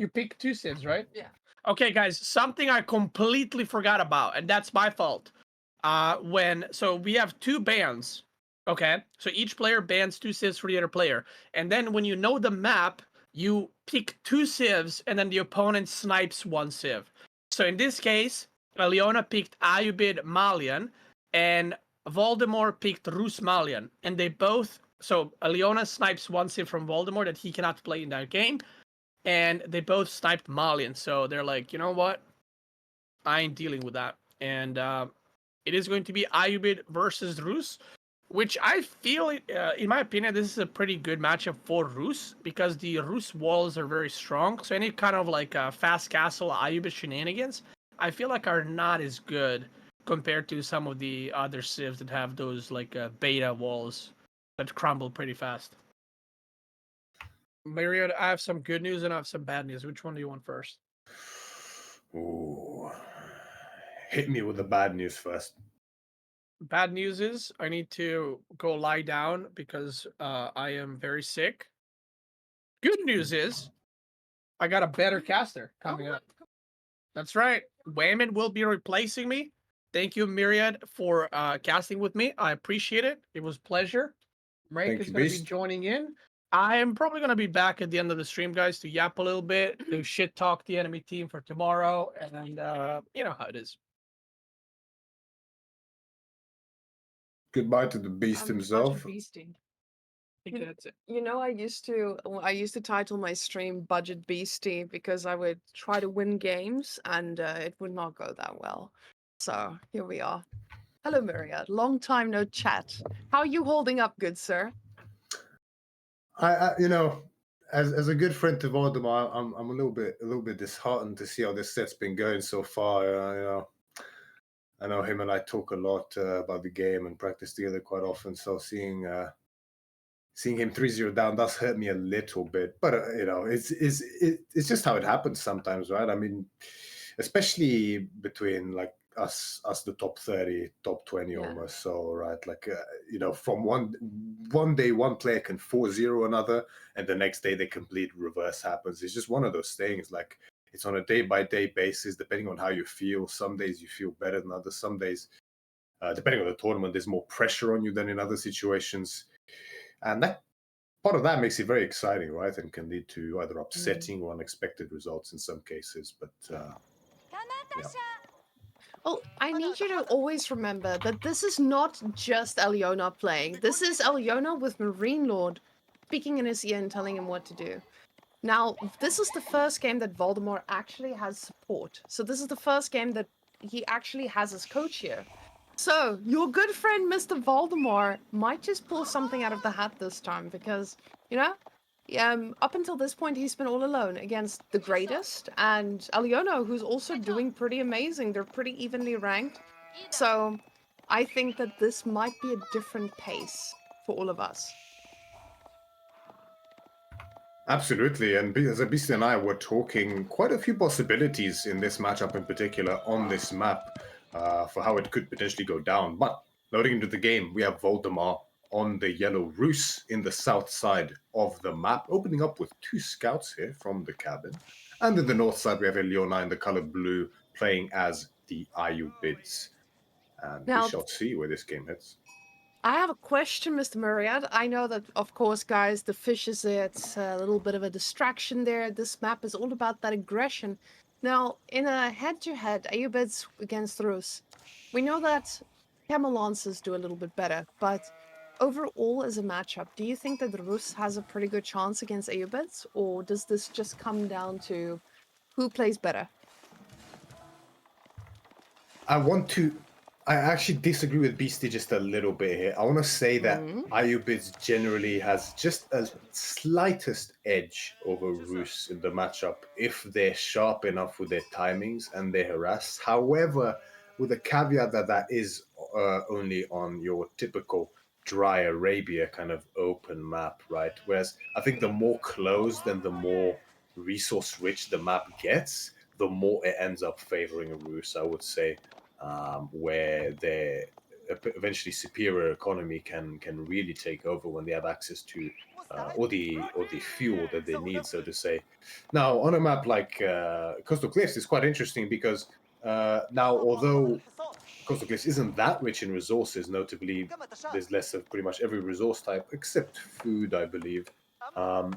You pick 2 civs, right? Yeah. Okay, guys, something I completely forgot about, and that's my fault. So we have 2 bans. Okay, so each player bans 2 civs for the other player, and then when you know the map, you pick 2 civs, and then the opponent snipes 1 civ. So in this case, Leona picked Ayubid Malian, and Voldemort picked Rus Malian, and they both. So Leona snipes 1 civ from Voldemort that he cannot play in that game, and they both sniped Malian. So they're like, you know what? I ain't dealing with that. And it is going to be Ayubid versus Rus, which I feel, in my opinion, this is a pretty good matchup for Rus because the Rus walls are very strong. So any kind of like fast castle Ayubid shenanigans, I feel like are not as good compared to some of the other civs that have those like beta walls that crumble pretty fast. Myriad, I have some good news and I have some bad news. Which one do you want first? Ooh. Hit me with the bad news first. Bad news is I need to go lie down because I am very sick. Good news is I got a better caster coming up. That's right. Whamen will be replacing me. Thank you, Myriad, for casting with me. I appreciate it. It was a pleasure. Mike Thank is you, going to be Beast. joining in. I am probably going to be back at the end of the stream, guys, to yap a little bit, to shit talk the enemy team for tomorrow, and you know how it is. Goodbye to the Beast himself. Beasty. I think that's it. You know, I used to title my stream Budget Beastie because I would try to win games and it would not go that well. So here we are. Hello, Myriad. Long time no chat. How are you holding up, good sir? I you know, as a good friend to Voldemort, I'm a little bit disheartened to see how this set's been going so far. You know, I know him and I talk a lot about the game and practice together quite often. So seeing him 3-0 down does hurt me a little bit. But you know, it's just how it happens sometimes, right? I mean, especially between like us the top 30, top 20 Yeah. almost. So right, like you know, from one day one player can 4-0 another, and the next day the complete reverse happens. It's just one of those things. Like it's on a day by day basis, depending on how you feel. Some days you feel better than others. Some days, depending on the tournament, there's more pressure on you than in other situations. And that part of that makes it very exciting, right? And can lead to either upsetting or unexpected results in some cases. But yeah. Well, I need you to always remember that this is not just Eliona playing. This is Eliona with MarineLord speaking in his ear and telling him what to do. Now, this is the first game that Voldemort actually has support. So this is the first game that he actually has his coach here. So your good friend Mr. Voldemort might just pull something out of the hat this time because, you know, up until this point he's been all alone against the greatest and Aliona, who's also doing pretty amazing. They're pretty evenly ranked. So I think that this might be a different pace for all of us. Absolutely, and as Beast and I were talking quite a few possibilities in this matchup in particular on this map for how it could potentially go down. But loading into the game, we have Voldemort on the yellow Rus in the south side of the map, opening up with 2 scouts here from the cabin. And in the north side, we have Eliona in the color blue playing as the Ayubids. And Now, we shall see where this game heads. I have a question, Mr. Myriad. I know that, of course, guys, the fish is there. It's a little bit of a distraction there. This map is all about that aggression. Now, in a head-to-head, Ayubids against Rus, we know that Camelances do a little bit better, but overall as a matchup, do you think that the Rus has a pretty good chance against Ayubids, or does this just come down to who plays better? I actually disagree with Beastie just a little bit here. I want to say that Ayubids generally has just a slightest edge over Rus in the matchup if they're sharp enough with their timings and they harass. However, with a caveat that that is only on your typical dry Arabia kind of open map, right? Whereas I think the more closed and the more resource rich the map gets, the more it ends up favoring a Rus, I would say. Where they're eventually superior economy can really take over when they have access to all the fuel that they need, so to say. Now, on a map like Coastal Cliffs, it's quite interesting because now, although Coastal Cliffs isn't that rich in resources, notably, there's less of pretty much every resource type except food, I believe.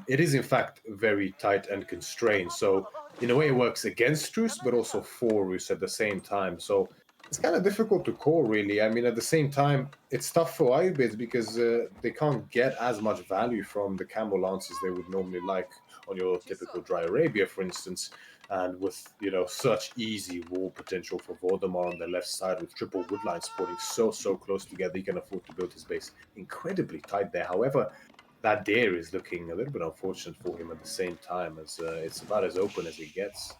It is, in fact, very tight and constrained. So, in a way, it works against Rus, but also for Rus at the same time. So, it's kind of difficult to call, really. I mean, at the same time, it's tough for Ayubids because they can't get as much value from the camel lances they would normally like on your typical dry Arabia, for instance. And with such easy wall potential for Voldemar on the left side, with triple woodline spawning so close together, he can afford to build his base incredibly tight there. However, that deer is looking a little bit unfortunate for him at the same time, as it's about as open as it gets.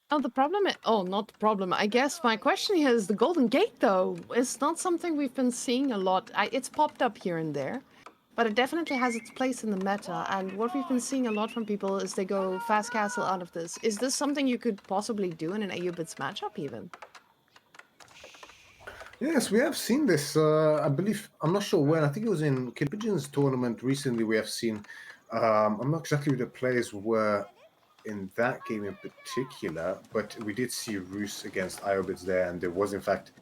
Oh, the problem not the problem. I guess my question here is the Golden Gate, though. It's not something we've been seeing a lot. It's popped up here and there, but it definitely has its place in the meta. And what we've been seeing a lot from people is they go fast castle out of this. Is this something you could possibly do in an AU-Bits matchup, even? Yes, we have seen this. I believe, I'm not sure when. I think it was in Kid Pigeon's tournament recently. We have seen. I'm not exactly who the players were in that game in particular, but we did see Rus against Iobits there, and there was in fact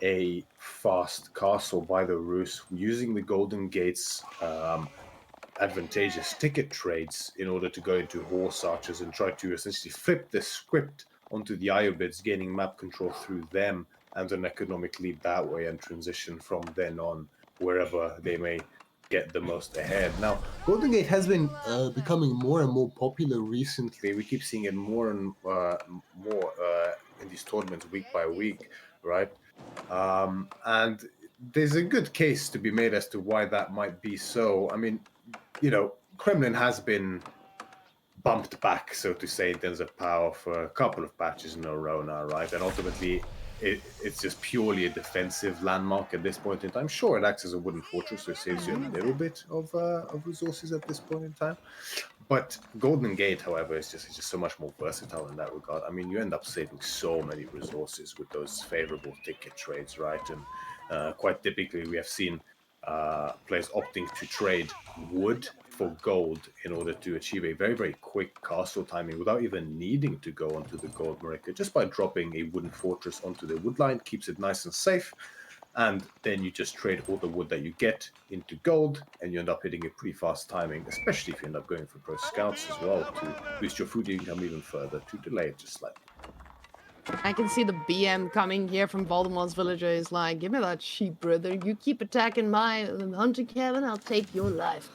a fast castle by the Rus using the Golden Gates advantageous ticket trades in order to go into horse archers and try to essentially flip the script onto the Iobids, gaining map control through them and an economic lead that way, and transition from then on wherever they may get the most ahead. Now, Golden Gate has been becoming more and more popular recently. We keep seeing it more and more in these tournaments week by week, right? And there's a good case to be made as to why that might be so. I mean, Kremlin has been bumped back, so to say, in terms of power for a couple of patches in a row now, right? And ultimately, it's just purely a defensive landmark at this point in time. Sure, it acts as a wooden fortress, so it saves you a little bit of resources at this point in time. But Golden Gate, however, is just so much more versatile in that regard. I mean, you end up saving so many resources with those favorable ticket trades, right? And quite typically, we have seen players opting to trade wood for gold in order to achieve a very quick castle timing without even needing to go onto the gold marker. Just by dropping a wooden fortress onto the wood line, keeps it nice and safe, and then you just trade all the wood that you get into gold, and you end up hitting a pretty fast timing, especially if you end up going for pro scouts as well to boost your food income even further, to delay it just slightly. I can see the BM coming here from Voldemort's villager. He's like, give me that sheep, brother. You keep attacking my hunting cabin, I'll take your life.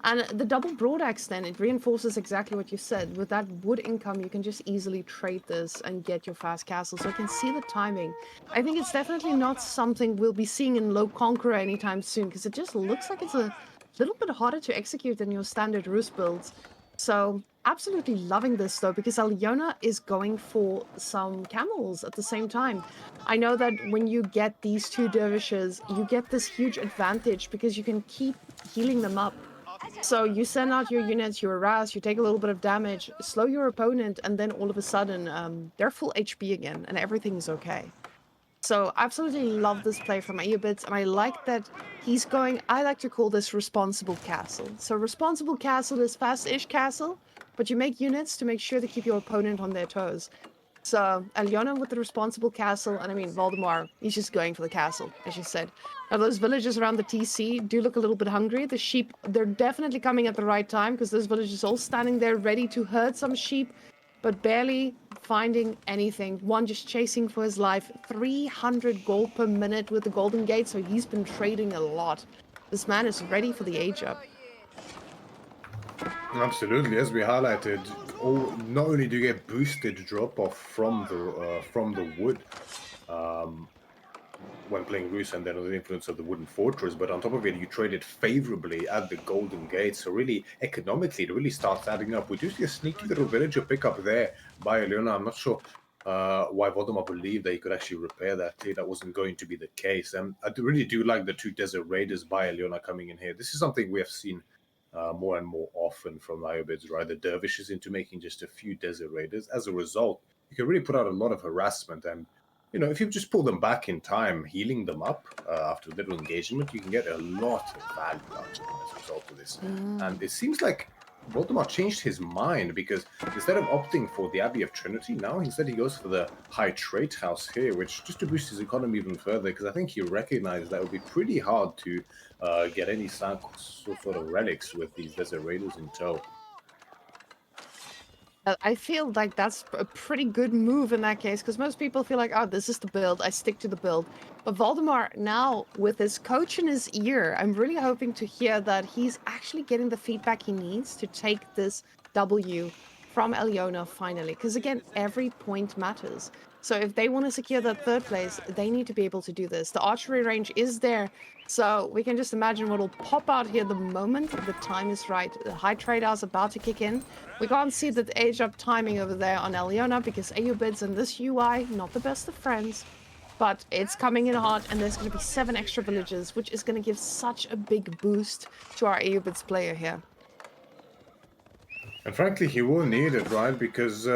And the double broad axe then, it reinforces exactly what you said. With that wood income, you can just easily trade this and get your fast castle. So I can see the timing. I think it's definitely not something we'll be seeing in Low Conqueror anytime soon, because it just looks like it's a little bit harder to execute than your standard Rus builds. So absolutely loving this though, because Alyona is going for some camels at the same time. I know that when you get these two dervishes, you get this huge advantage because you can keep healing them up. So you send out your units, you harass, you take a little bit of damage, slow your opponent, and then all of a sudden they're full HP again and everything's okay. So absolutely love this play from Ayubits, and I like that he's going, I like to call this responsible castle. So responsible castle is fast-ish castle, but you make units to make sure to keep your opponent on their toes. So Alyona with the responsible castle, and I mean Voldemar, he's just going for the castle, as you said. Now those villagers around the TC do look a little bit hungry. The sheep, they're definitely coming at the right time because those villagers all standing there ready to herd some sheep, but barely finding anything. One just chasing for his life. 300 gold per minute with the Golden Gate, so he's been trading a lot. This man is ready for the age up. Absolutely, as we highlighted, not only do you get boosted drop off from the wood when playing Rus and then under the influence of the wooden fortress, but on top of it, you trade it favorably at the Golden Gate. So really, economically, it really starts adding up. We do see a sneaky little villager pickup there by Alyona. I'm not sure why Voldemar believed that he could actually repair that. That wasn't going to be the case. And I really do like the two Desert Raiders by Alyona coming in here. This is something we have seen more and more often from Iobids, right? The dervishes into making just a few Desert Raiders. As a result, you can really put out a lot of harassment, and if you just pull them back in time, healing them up after a little engagement, you can get a lot of value out of them as a result of this. And it seems like Voldemort changed his mind, because instead of opting for the Abbey of Trinity now, instead he goes for the High Trade House here, which just to boost his economy even further, because I think he recognized that it would be pretty hard to get any sort of relics with these Desert Raiders in tow. I feel like that's a pretty good move in that case, because most people feel like, oh, this is the build, I stick to the build. But Voldemort now, with his coach in his ear, I'm really hoping to hear that he's actually getting the feedback he needs to take this W from Eliona finally. Because again, every point matters. So if they want to secure that third place, they need to be able to do this. The archery range is there, so we can just imagine what'll pop out here the moment the time is right. The high trade house about to kick in. We can't see the age up timing over there on Eliona because Aeobids and this UI, not the best of friends. But it's coming in hard, and there's going to be 7 extra villages, which is going to give such a big boost to our Aeobids player here. And frankly, he will need it, right? Because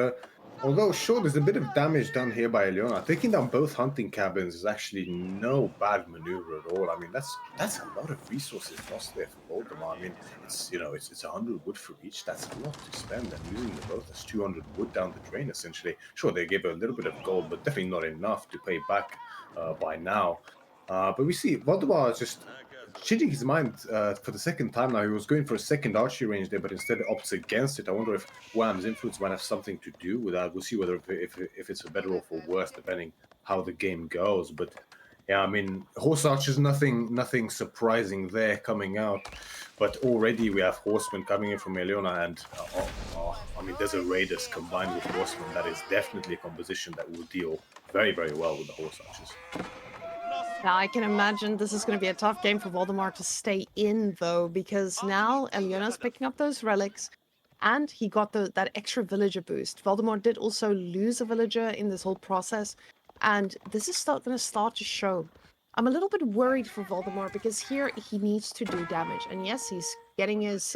although, sure, there's a bit of damage done here by Eliona, taking down both hunting cabins is actually no bad maneuver at all. I mean, that's a lot of resources lost there for Voldemort. I mean, it's 100 wood for each. That's a lot to spend, and using the both, that's 200 wood down the drain, essentially. Sure, they gave a little bit of gold, but definitely not enough to pay back by now. But we see Voldemort is just changing his mind for the second time now. He was going for a second archery range there, but instead opts against it. I wonder if Wham's influence might have something to do with that. We'll see whether if it's for better or for worse, depending how the game goes. But yeah, I mean, horse archers, nothing surprising there coming out. But already we have horsemen coming in from Eliona, and I mean, there's a raiders combined with horsemen. That is definitely a composition that will deal very, very well with the horse archers. Now, I can imagine this is going to be a tough game for Voldemort to stay in, though, because now Eliona's picking up those relics, and he got that extra villager boost. Voldemort did also lose a villager in this whole process, and this is going to start to show. I'm a little bit worried for Voldemort, because here he needs to do damage. And yes, he's getting his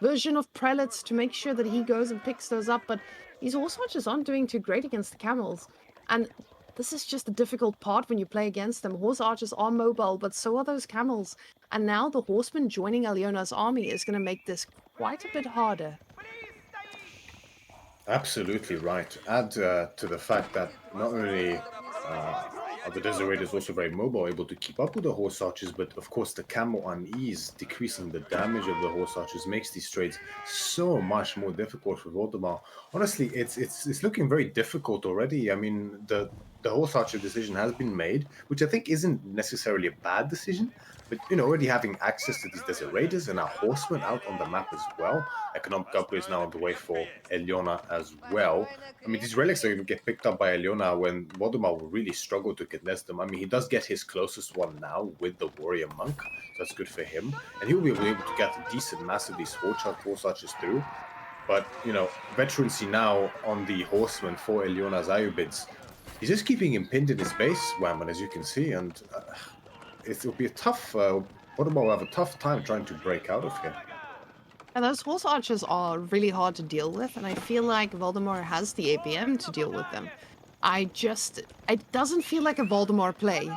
version of prelates to make sure that he goes and picks those up, but these horse archers aren't doing too great against the camels. And this is just the difficult part when you play against them. Horse archers are mobile, but so are those camels. And now the horsemen joining Eliona's army is going to make this quite a bit harder. Absolutely right. Add to the fact that not only are the Desert Raiders also very mobile, able to keep up with the horse archers, but of course the camel unease, decreasing the damage of the horse archers, makes these trades so much more difficult for Voldemort. Honestly, it's looking very difficult already. I mean, the horse archer decision has been made, which I think isn't necessarily a bad decision. But already having access to these Desert Raiders and our horsemen out on the map as well. Economic upgrades now on the way for Eliona as well. I mean, these relics are going to get picked up by Eliona when Voldemort will really struggle to contest them. I mean, he does get his closest one now with the Warrior Monk, so that's good for him. And he'll be able to get a decent mass of these horse archers through. But, veterancy now on the horseman for Eliona's Aeobids. He's just keeping him pinned in his base, Whamen, as you can see, and it'll be a tough. Voldemort will have a tough time trying to break out of here. And those horse archers are really hard to deal with, and I feel like Voldemort has the APM to deal with them. It doesn't feel like a Voldemort play,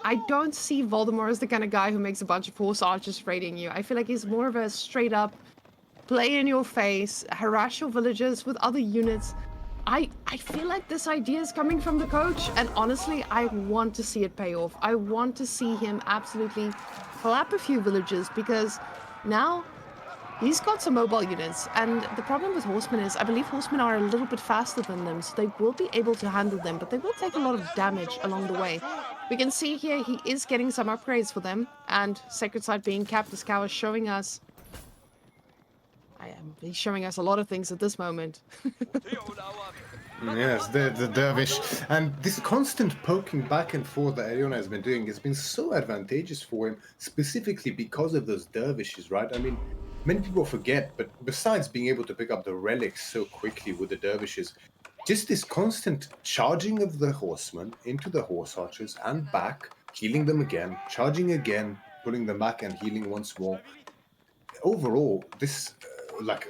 I don't see Voldemort as the kind of guy who makes a bunch of horse archers raiding you. I feel like he's more of a straight up play in your face, harass your villagers with other units. I feel like this idea is coming from the coach, and honestly, I want to see it pay off. I want to see him absolutely clap a few villagers, because now he's got some mobile units, and the problem with horsemen is I believe horsemen are a little bit faster than them, so they will be able to handle them, but they will take a lot of damage along the way. We can see here he is getting some upgrades for them, and Sacred Site being capped, this cow is showing us... he's showing us a lot of things at this moment. Yes, the dervish. And this constant poking back and forth that Eliona has been doing has been so advantageous for him, specifically because of those dervishes, right? I mean, many people forget, but besides being able to pick up the relics so quickly with the dervishes, just this constant charging of the horsemen into the horse archers and back, healing them again, charging again, pulling them back and healing once more. Overall, this,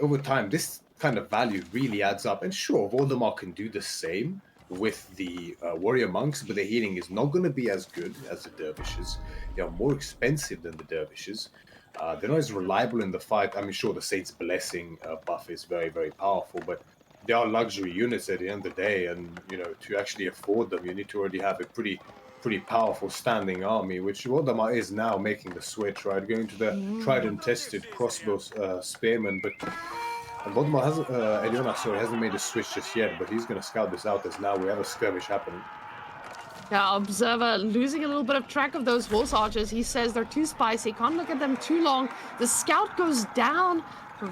over time, this kind of value really adds up. And sure, Voldemort can do the same, with the warrior monks, but the healing is not going to be as good as the dervishes. They are more expensive than the dervishes. They're not as reliable in the fight. I mean, sure, the Saint's Blessing buff is very, very powerful, but they are luxury units at the end of the day, and to actually afford them, you need to already have a pretty powerful standing army, which Waldemar is now making the switch, right? Going to the tried and tested crossbow spearman, but and Waldemar hasn't, Eliona, sorry, hasn't made a switch just yet, but he's going to scout this out as now we have a skirmish happening. Yeah, Observer losing a little bit of track of those horse archers. He says they're too spicy, can't look at them too long. The scout goes down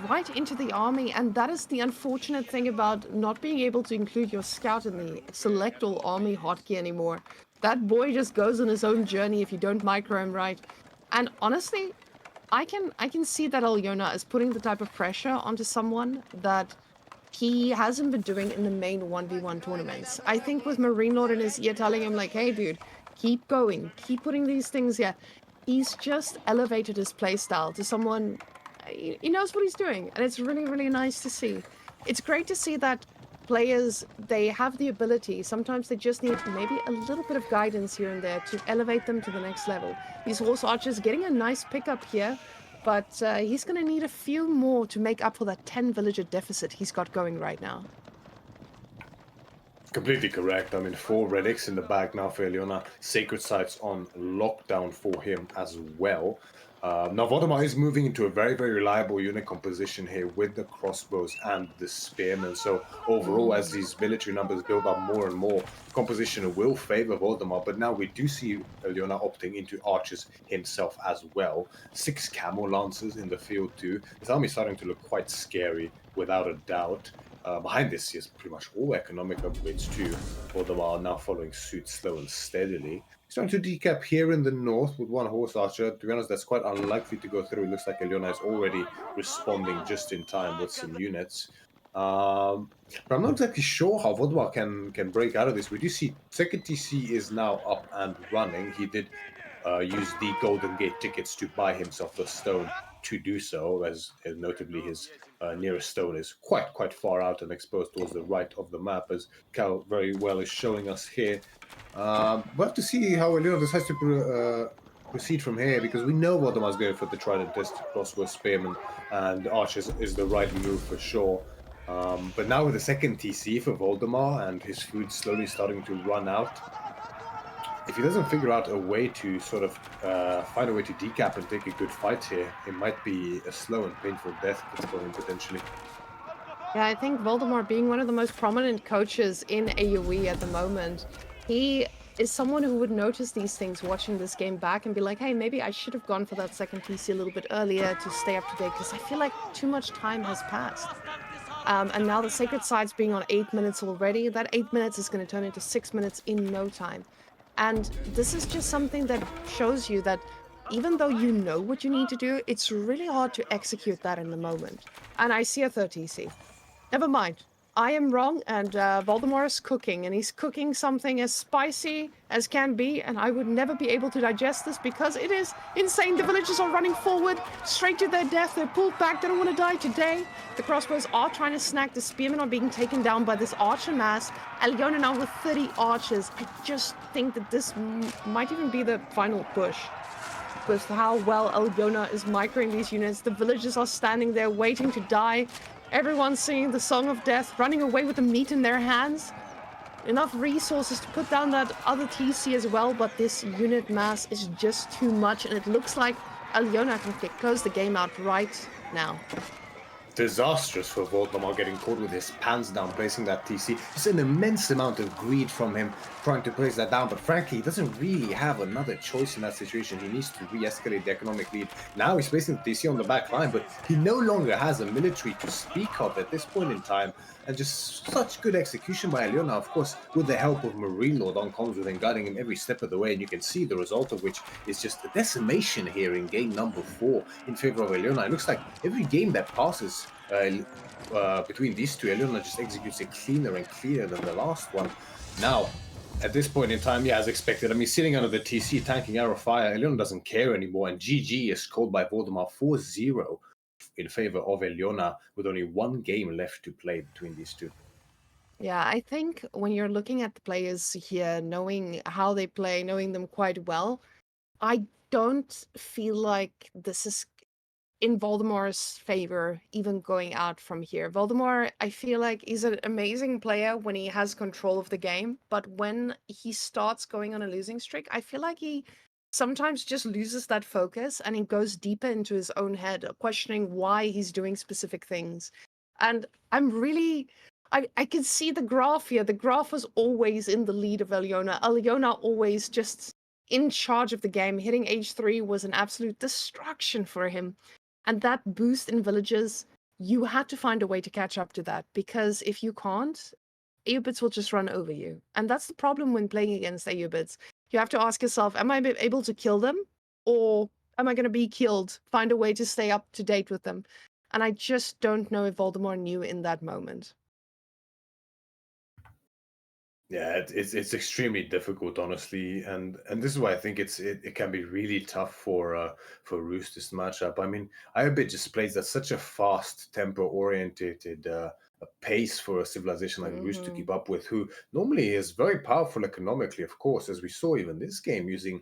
right into the army, and that is the unfortunate thing about not being able to include your scout in the select all army hotkey anymore. That boy just goes on his own journey if you don't micro him right. And honestly, I can see that Alyona is putting the type of pressure onto someone that he hasn't been doing in the main 1v1 tournaments. I think with MarineLord in his ear telling him like, hey dude, keep going, keep putting these things here. He's just elevated his playstyle to someone, he knows what he's doing, and it's really, really nice to see. It's great to see that players, they have the ability, sometimes they just need maybe a little bit of guidance here and there to elevate them to the next level. These horse archers getting a nice pickup here, but he's going to need a few more to make up for that 10 villager deficit he's got going right now. Completely correct. I mean, 4 relics in the bag now for Eliona. Sacred sites on lockdown for him as well. Now, Vodemar is moving into a very, very reliable unit composition here with the crossbows and the spearmen. So overall, as these military numbers build up more and more, composition will favor Voldemar. But now we do see Eliona opting into archers himself as well. 6 camel lancers in the field too. This army is starting to look quite scary, without a doubt. Behind this is pretty much all economic upgrades too. Voldemar now following suit slow and steadily. Starting to decap here in the north with 1 horse archer. To be honest, that's quite unlikely to go through. It looks like Eliona is already responding just in time with some units. But I'm not exactly sure how Vodmar can break out of this. We do see second TC is now up and running. He did use the Golden Gate tickets to buy himself a stone to do so, as notably his nearest stone is quite far out and exposed towards the right of the map, as Cal very well is showing us here. We'll have to see how Eliona decides to proceed from here, because we know Voldemor's going for the tried and tested crossbow spearman, and archers is the right move for sure. But now with the second TC for Voldemar and his food slowly starting to run out, if he doesn't figure out a way to sort of find a way to decap and take a good fight here, it might be a slow and painful death that's going potentially. Yeah, I think Voldemort, being one of the most prominent coaches in AoE at the moment, he is someone who would notice these things watching this game back and be like, hey, maybe I should have gone for that second TC a little bit earlier to stay up to date, because I feel like too much time has passed. And now the Sacred Side's being on 8 minutes already. That 8 minutes is going to turn into 6 minutes in no time. And this is just something that shows you that even though you know what you need to do, it's really hard to execute that in the moment. And I see a third TC. Never mind. I am wrong, and Voldemort is cooking, and he's cooking something as spicy as can be, and I would never be able to digest this because it is insane. The villagers are running forward, straight to their death. They're pulled back. They don't want to die today. The crossbows are trying to snack. The spearmen are being taken down by this archer mass. Alyona now with 30 archers. I just think that this might even be the final push. With how well Alyona is microing these units, the villagers are standing there waiting to die. Everyone's singing the song of death, running away with the meat in their hands. Enough resources to put down that other TC as well, but this unit mass is just too much, and it looks like Alyona can close the game out right now. Disastrous for Voldemar, getting caught with his pants down, placing that TC. It's an immense amount of greed from him trying to place that down, but frankly, he doesn't really have another choice in that situation. He needs to re-escalate the economic lead. Now he's placing the TC on the back line, but he no longer has a military to speak of at this point in time, and just such good execution by Alyona, of course, with the help of MarineLord on comms with him, guiding him every step of the way, and you can see the result of which is just a decimation here in game number 4 in favor of Alyona. It looks like every game that passes between these two, Alyona just executes it cleaner and cleaner than the last one. Now, at this point in time, yeah, as expected, I mean, sitting under the TC, tanking arrow fire, Alyona doesn't care anymore, and GG is called by Voldemar 4-0 in favor of Alyona, with only 1 game left to play between these two. Yeah, I think when you're looking at the players here, knowing how they play, knowing them quite well, I don't feel like this is in Voldemort's favor, even going out from here. Voldemort, I feel like, is an amazing player when he has control of the game, but when he starts going on a losing streak, I feel like he sometimes just loses that focus and he goes deeper into his own head, questioning why he's doing specific things. And I'm really. I can see the graph here. The graph was always in the lead of Alyona. Alyona always just in charge of the game. Hitting H3 was an absolute destruction for him. And that boost in villages, you had to find a way to catch up to that, because if you can't, Aeobids will just run over you. And that's the problem when playing against Aeobids. You have to ask yourself, am I able to kill them? Or am I going to be killed? Find a way to stay up to date with them. And I just don't know if Voldemort knew in that moment. Yeah, it's extremely difficult, honestly, and this is why I think it can be really tough for Roos this matchup. I mean, Iobit just plays at such a fast, tempo-oriented pace for a civilization like Roos to keep up with, who normally is very powerful economically, of course, as we saw even this game. Using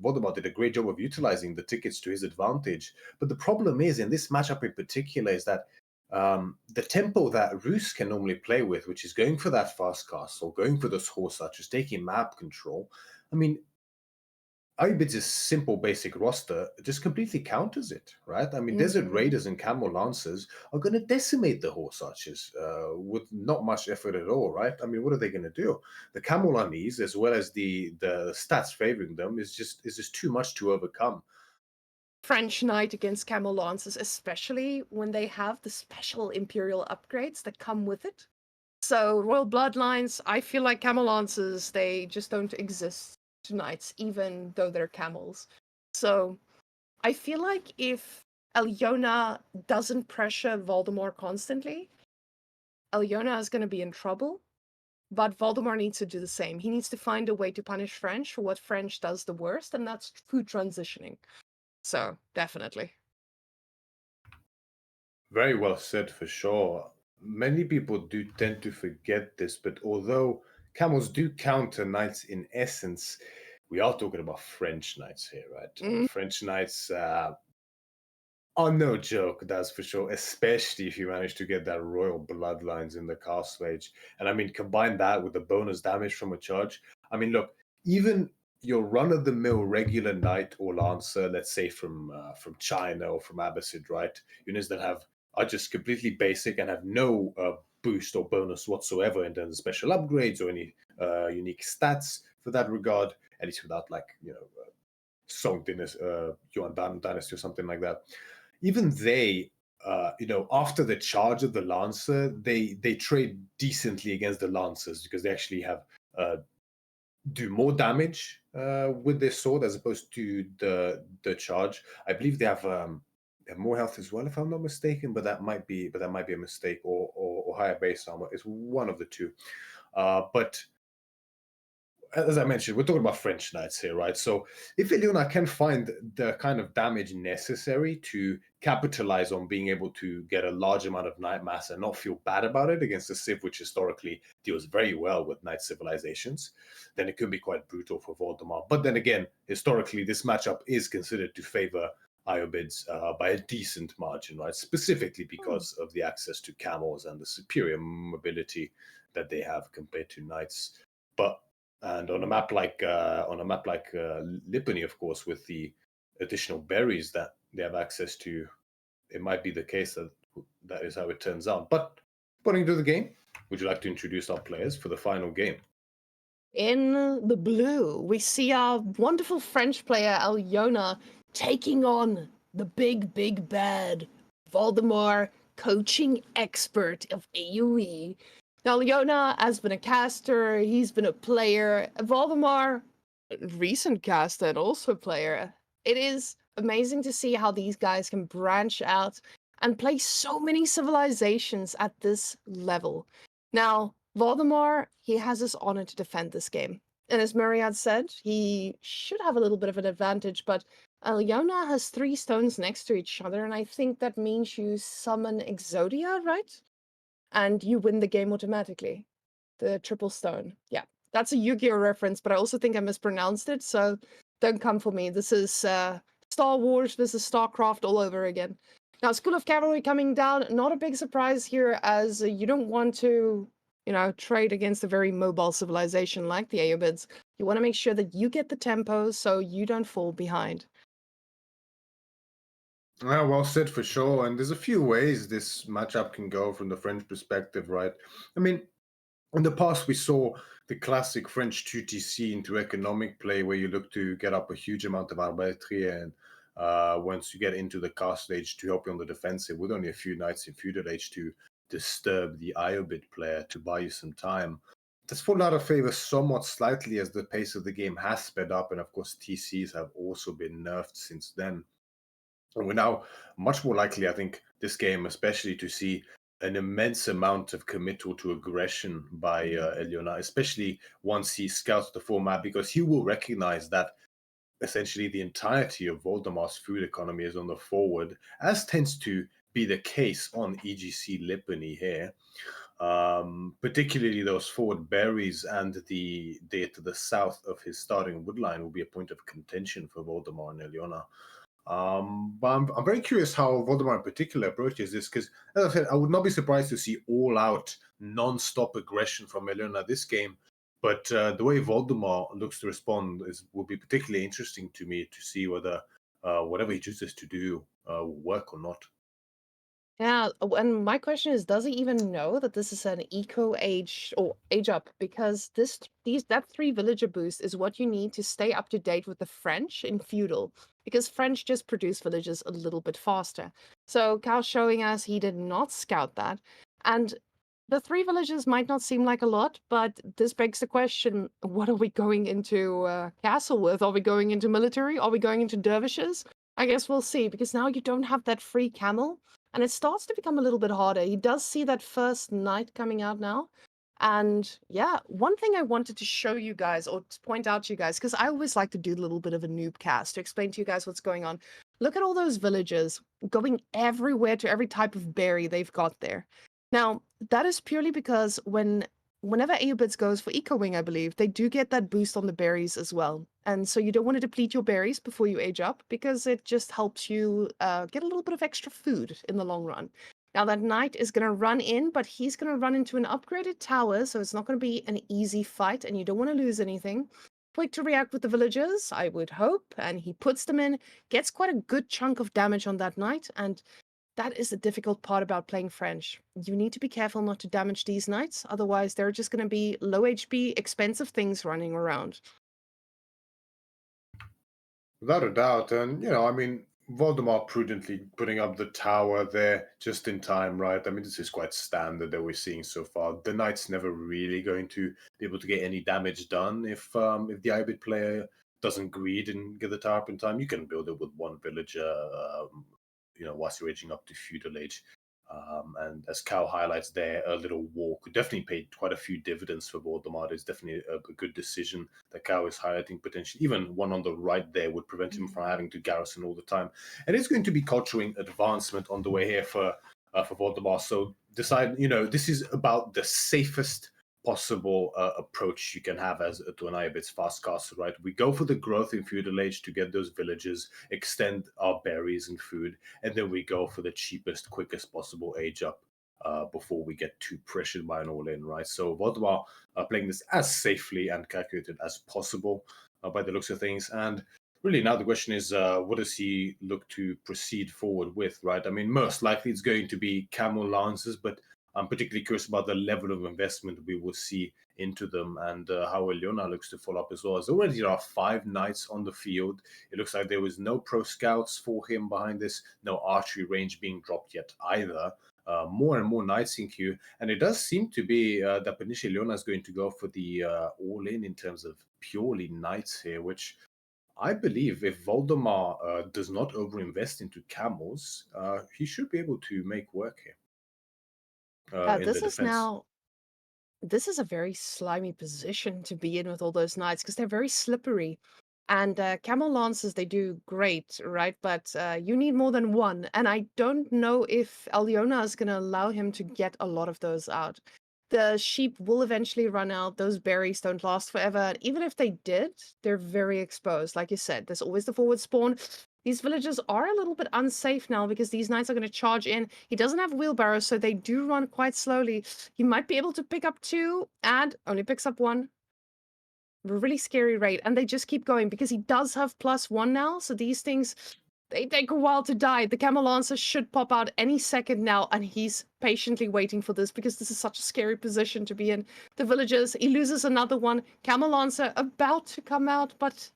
Voldemort did a great job of utilizing the tickets to his advantage. But the problem is, in this matchup in particular, is that the tempo that Roos can normally play with, which is going for that fast castle, going for those horse archers, taking map control. I mean, Iobid's simple basic roster just completely counters it, right? I mean, Desert Raiders and Camel Lancers are going to decimate the horse archers with not much effort at all, right? I mean, what are they going to do? The Camel Unease, as well as the stats favoring them, is just too much to overcome. French Knight against Camel Lancers, especially when they have the special Imperial upgrades that come with it. So Royal Bloodlines, I feel like Camel Lancers, they just don't exist to knights, even though they're camels. So I feel like if Alyona doesn't pressure Voldemort constantly, Alyona is going to be in trouble. But Voldemort needs to do the same. He needs to find a way to punish French for what French does the worst, and that's food transitioning. So, definitely. Very well said, for sure. Many people do tend to forget this, but although camels do counter knights in essence, we are talking about French knights here, right? And French knights are no joke, that's for sure, especially if you manage to get that royal bloodlines in the castle age. And I mean, combine that with the bonus damage from a charge. I mean, look, even your run-of-the-mill regular knight or lancer, let's say from China or from Abbasid, right? Units that are just completely basic and have no boost or bonus whatsoever in terms of special upgrades or any unique stats for that regard, at least without Song Dynasty, Yuan Dynasty or something like that. Even they, after the charge of the Lancer, they trade decently against the Lancers because they actually have do more damage with their sword as opposed to the charge. I believe they have more health as well, if I'm not mistaken, but that might be a mistake, or higher base armor. It's one of the two. But as I mentioned, we're talking about French knights here, right? So if Alyona can find the kind of damage necessary to capitalize on being able to get a large amount of knight mass and not feel bad about it against a civ which historically deals very well with knight civilizations, then it could be quite brutal for Voldemort. But then again, historically, this matchup is considered to favor Iobids by a decent margin, right? Specifically because of the access to camels and the superior mobility that they have compared to knights. But and on a map like Lipany, of course, with the additional berries that they have access to, it might be the case that is how it turns out. But putting to the game, would you like to introduce our players for the final game? In the blue, we see our wonderful French player, Alyona, taking on the big bad Voldemort, coaching expert of AoE. Now, Alyona has been a caster, he's been a player. Voldemort, recent caster and also player. It is amazing to see how these guys can branch out and play so many civilizations at this level. Now, Voldemort, he has his honor to defend this game. And as Myriad said, he should have a little bit of an advantage, but Alyona has 3 stones next to each other, and I think that means you summon Exodia, right? And you win the game automatically. The triple stone. Yeah, that's a Yu-Gi-Oh reference, but I also think I mispronounced it, so don't come for me. This is Star Wars versus StarCraft all over again. Now, School of Cavalry coming down, not a big surprise here, as you don't want to, trade against a very mobile civilization like the Aeobids. You want to make sure that you get the tempo so you don't fall behind. Yeah, well said for sure. And there's a few ways this matchup can go from the French perspective, right? I mean, in the past, we saw the classic French 2TC into economic play where you look to get up a huge amount of arbitrary and once you get into the castle age to help you on the defensive with only a few knights in feudal age to disturb the Iobid player to buy you some time. That's fallen out of favor somewhat slightly as the pace of the game has sped up, and of course TCs have also been nerfed since then. And we're now much more likely, I think, this game especially to see an immense amount of committal to aggression by Eliona, especially once he scouts the format, because he will recognize that essentially the entirety of Voldemar's food economy is on the forward, as tends to be the case on EGC Lipany here. Particularly those forward berries and the to the south of his starting woodline will be a point of contention for Voldemar and Eliona. But I'm very curious how Voldemar in particular approaches this, because as I said, I would not be surprised to see all-out, non-stop aggression from Elena this game. But the way Voldemar looks to respond will be particularly interesting to me to see whether whatever he chooses to do will work or not. Yeah, and my question is, does he even know that this is an eco age or age up? Because that 3 villager boost is what you need to stay up to date with the French in feudal, because French just produce villages a little bit faster. So Cal's showing us he did not scout that, and the 3 villages might not seem like a lot, but this begs the question: what are we going into castle with? Are we going into military? Are we going into dervishes? I guess we'll see, because now you don't have that free camel. And it starts to become a little bit harder. He does see that first knight coming out now. And yeah, one thing I wanted to show you guys or to point out to you guys, because I always like to do a little bit of a noob cast to explain to you guys what's going on. Look at all those villagers going everywhere to every type of berry they've got there. Now, that is purely because whenever Aeobids goes for Eco Wing, I believe, they do get that boost on the berries as well. And so you don't want to deplete your berries before you age up, because it just helps you get a little bit of extra food in the long run. Now that knight is going to run in, but he's going to run into an upgraded tower, so it's not going to be an easy fight, and you don't want to lose anything. Quick to react with the villagers, I would hope, and he puts them in, gets quite a good chunk of damage on that knight, and that is the difficult part about playing French. You need to be careful not to damage these knights, otherwise they're just going to be low HP, expensive things running around. Without a doubt. And, I mean, Voldemar prudently putting up the tower there just in time, right? I mean, this is quite standard that we're seeing so far. The knight's never really going to be able to get any damage done if the Ibid player doesn't greed and get the tower up in time. You can build it with one villager, whilst you're aging up to feudal age. And as Cal highlights there, a little walk definitely paid quite a few dividends for Voldemar. It's definitely a good decision that Cal is highlighting potentially. Even one on the right there would prevent him from having to garrison all the time. And it's going to be culturing advancement on the way here for Voldemar. So this is about the safest possible approach you can have as to an Iobid's fast castle, right? We go for the growth in feudal age to get those villages, extend our berries and food, and then we go for the cheapest, quickest possible age up before we get too pressured by an all-in, right? So Voldemar playing this as safely and calculated as possible by the looks of things. And really now the question is, what does he look to proceed forward with, right? I mean, most likely it's going to be camel lances, but I'm particularly curious about the level of investment we will see into them and how Eliona looks to follow up as well. As already there are 5 knights on the field. It looks like there was no pro scouts for him behind this, no archery range being dropped yet either. More and more knights in queue, and it does seem to be that Benicia Eliona is going to go for the all-in in terms of purely knights here, which I believe if Voldemar does not overinvest into camels, he should be able to make work here. In This the is defense. a very slimy position to be in with all those knights, because they're very slippery. And camel lances, they do great, right? But you need more than one. And I don't know if Eliona is going to allow him to get a lot of those out. The sheep will eventually run out. Those berries don't last forever. And even if they did, they're very exposed. Like you said, there's always the forward spawn. These villagers are a little bit unsafe now because these knights are going to charge in. He doesn't have wheelbarrows, so they do run quite slowly. He might be able to pick up 2 and only picks up 1. A really scary rate. And they just keep going because he does have +1 now. So these things, they take a while to die. The Camel Lancer should pop out any second now, and he's patiently waiting for this because this is such a scary position to be in. The villagers, he loses another one. Camel Lancer about to come out, but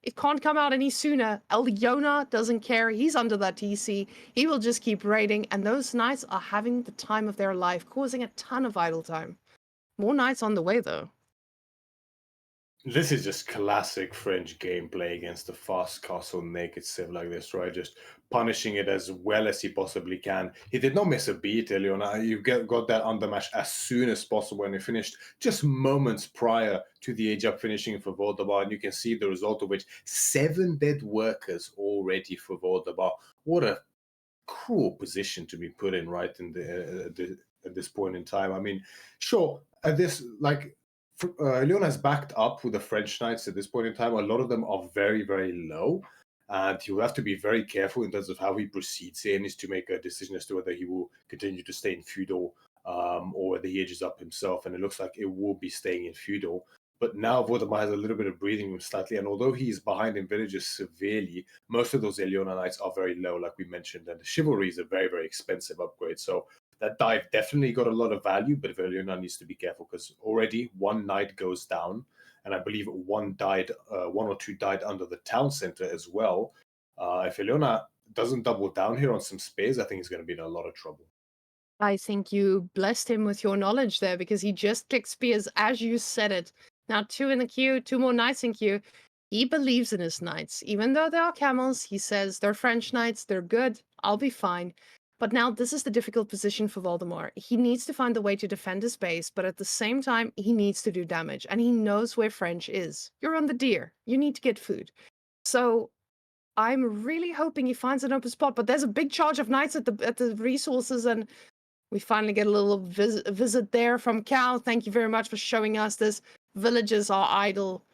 it can't come out any sooner. Eliona doesn't care. He's under that TC. He will just keep raiding, and those knights are having the time of their life, causing a ton of idle time. More knights on the way, though. This is just classic French gameplay against a fast castle naked civ like this, right? Just punishing it as well as he possibly can. He did not miss a beat, Eliona. You got that undermatch as soon as possible, and he finished just moments prior to the age up finishing for Valdemar, and you can see the result of which 7 dead workers already for Valdemar. What a cruel position to be put in, right? At this point in time. I mean, sure, at this Leon has backed up with the French Knights at this point in time. A lot of them are very, very low, and he will have to be very careful in terms of how he proceeds here. He needs to make a decision as to whether he will continue to stay in feudal or whether he edges up himself. And it looks like it will be staying in feudal. But now Valdemar has a little bit of breathing room slightly, and although he is behind in villages severely, most of those Eliona Knights are very low, like we mentioned, and the Chivalry is a very, very expensive upgrade. So that dive definitely got a lot of value, but Eliona needs to be careful because already 1 knight goes down, and I believe 1 or 2 died under the town center as well. If Eliona doesn't double down here on some spares, I think he's going to be in a lot of trouble. I think you blessed him with your knowledge there because he just clicked spears as you said it. Now 2 in the queue, 2 more knights in queue. He believes in his knights. Even though they are camels, he says they're French knights, they're good, I'll be fine. But now this is the difficult position for Valdemar. He needs to find a way to defend his base, but at the same time, he needs to do damage. And he knows where French is. You're on the deer. You need to get food. So I'm really hoping he finds an open spot, but there's a big charge of knights at the resources, and we finally get a little visit there from Cal. Thank you very much for showing us this. Villages are idle.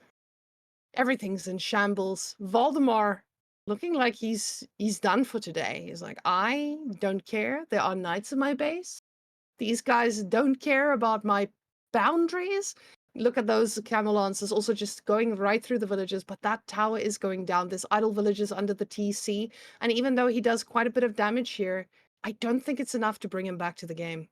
Everything's in shambles. Valdemar looking like he's done for today. He's like, I don't care. There are knights in my base. These guys don't care about my boundaries. Look at those camel lancers also just going right through the villages, but that tower is going down. There's idle villages under the TC, and even though he does quite a bit of damage here, I don't think it's enough to bring him back to the game.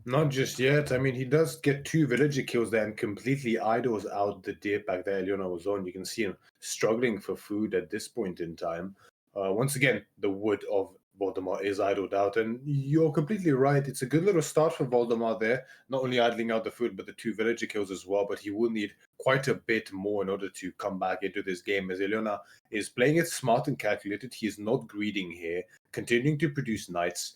Not just yet. I mean, he does get 2 villager kills there and completely idles out the deer pack that Eliona was on. You can see him struggling for food at this point in time. Once again, the wood of Valdemar is idled out, and you're completely right. It's a good little start for Valdemar there, not only idling out the food, but the 2 villager kills as well. But he will need quite a bit more in order to come back into this game, as Eliona is playing it smart and calculated. He is not greeding here, continuing to produce knights.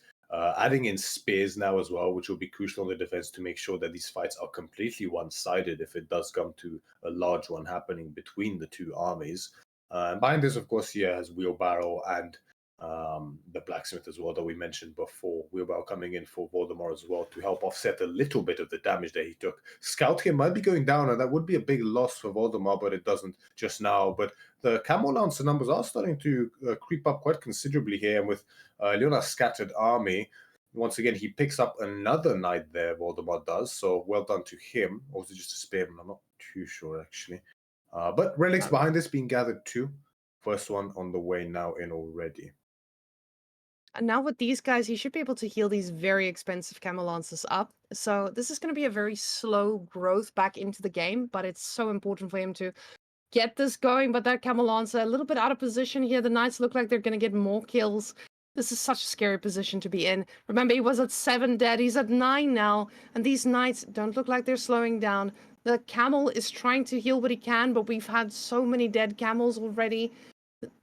Adding in spears now as well, which will be crucial in the defense to make sure that these fights are completely one-sided if it does come to a large one happening between the 2 armies. And behind this, of course, he has Wheelbarrow and the Blacksmith as well that we mentioned before. Wheelbarrow coming in for Valdemar as well to help offset a little bit of the damage that he took. Scout here might be going down, and that would be a big loss for Valdemar, but it doesn't just now. But the Camel Lancer numbers are starting to creep up quite considerably here, and with Leona's scattered army, once again, he picks up another knight there, Valdemar does, so well done to him. Or was it just a spear? I'm not too sure, actually. But relics behind this being gathered too. First one on the way now in already. And now with these guys, he should be able to heal these very expensive Camel Lancers up. So this is going to be a very slow growth back into the game, but it's so important for him to get this going. But that Camel Lancer, a little bit out of position here. The Knights look like they're going to get more kills. This is such a scary position to be in. Remember, he was at 7 dead. He's at 9 now. And these Knights don't look like they're slowing down. The Camel is trying to heal what he can, but we've had so many dead Camels already.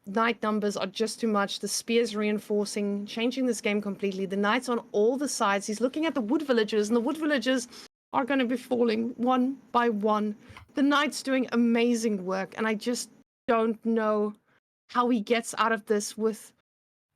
Knight numbers are just too much. The spears reinforcing, changing this game completely. The knights on all the sides. He's looking at the wood villagers, and the wood villagers are going to be falling one by one. The knights doing amazing work, and I just don't know how he gets out of this with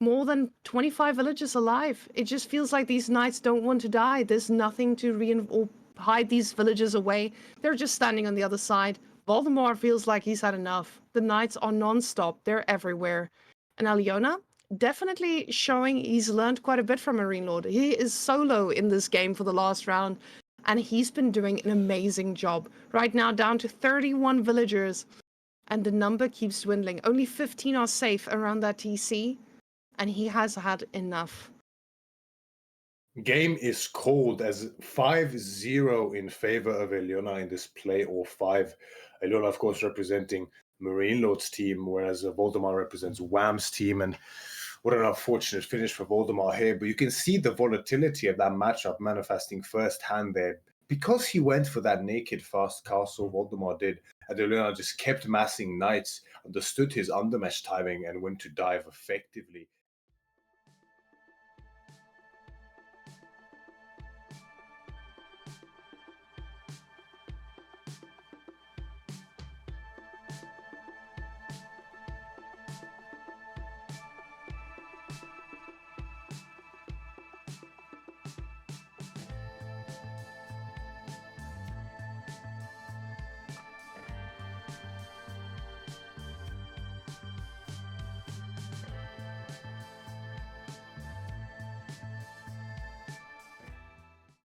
more than 25 villagers alive. It just feels like these knights don't want to die. There's nothing to or hide these villagers away. They're just standing on the other side. Voldemort feels like he's had enough. The knights are non-stop. They're everywhere. And Aliona, definitely showing he's learned quite a bit from MarineLord. He is solo in this game for the last round, and he's been doing an amazing job. Right now, down to 31 villagers, and the number keeps dwindling. Only 15 are safe around that TC, and he has had enough. Game is called as 5-0 in favor of Eliona in this play, or 5. Eliona, of course, representing MarineLord's team, whereas Voldemort represents Wham's team. And what an unfortunate finish for Voldemort here. But you can see the volatility of that matchup manifesting firsthand there. Because he went for that naked fast castle, Voldemort did, and Eliona just kept massing knights, understood his undermesh timing, and went to dive effectively.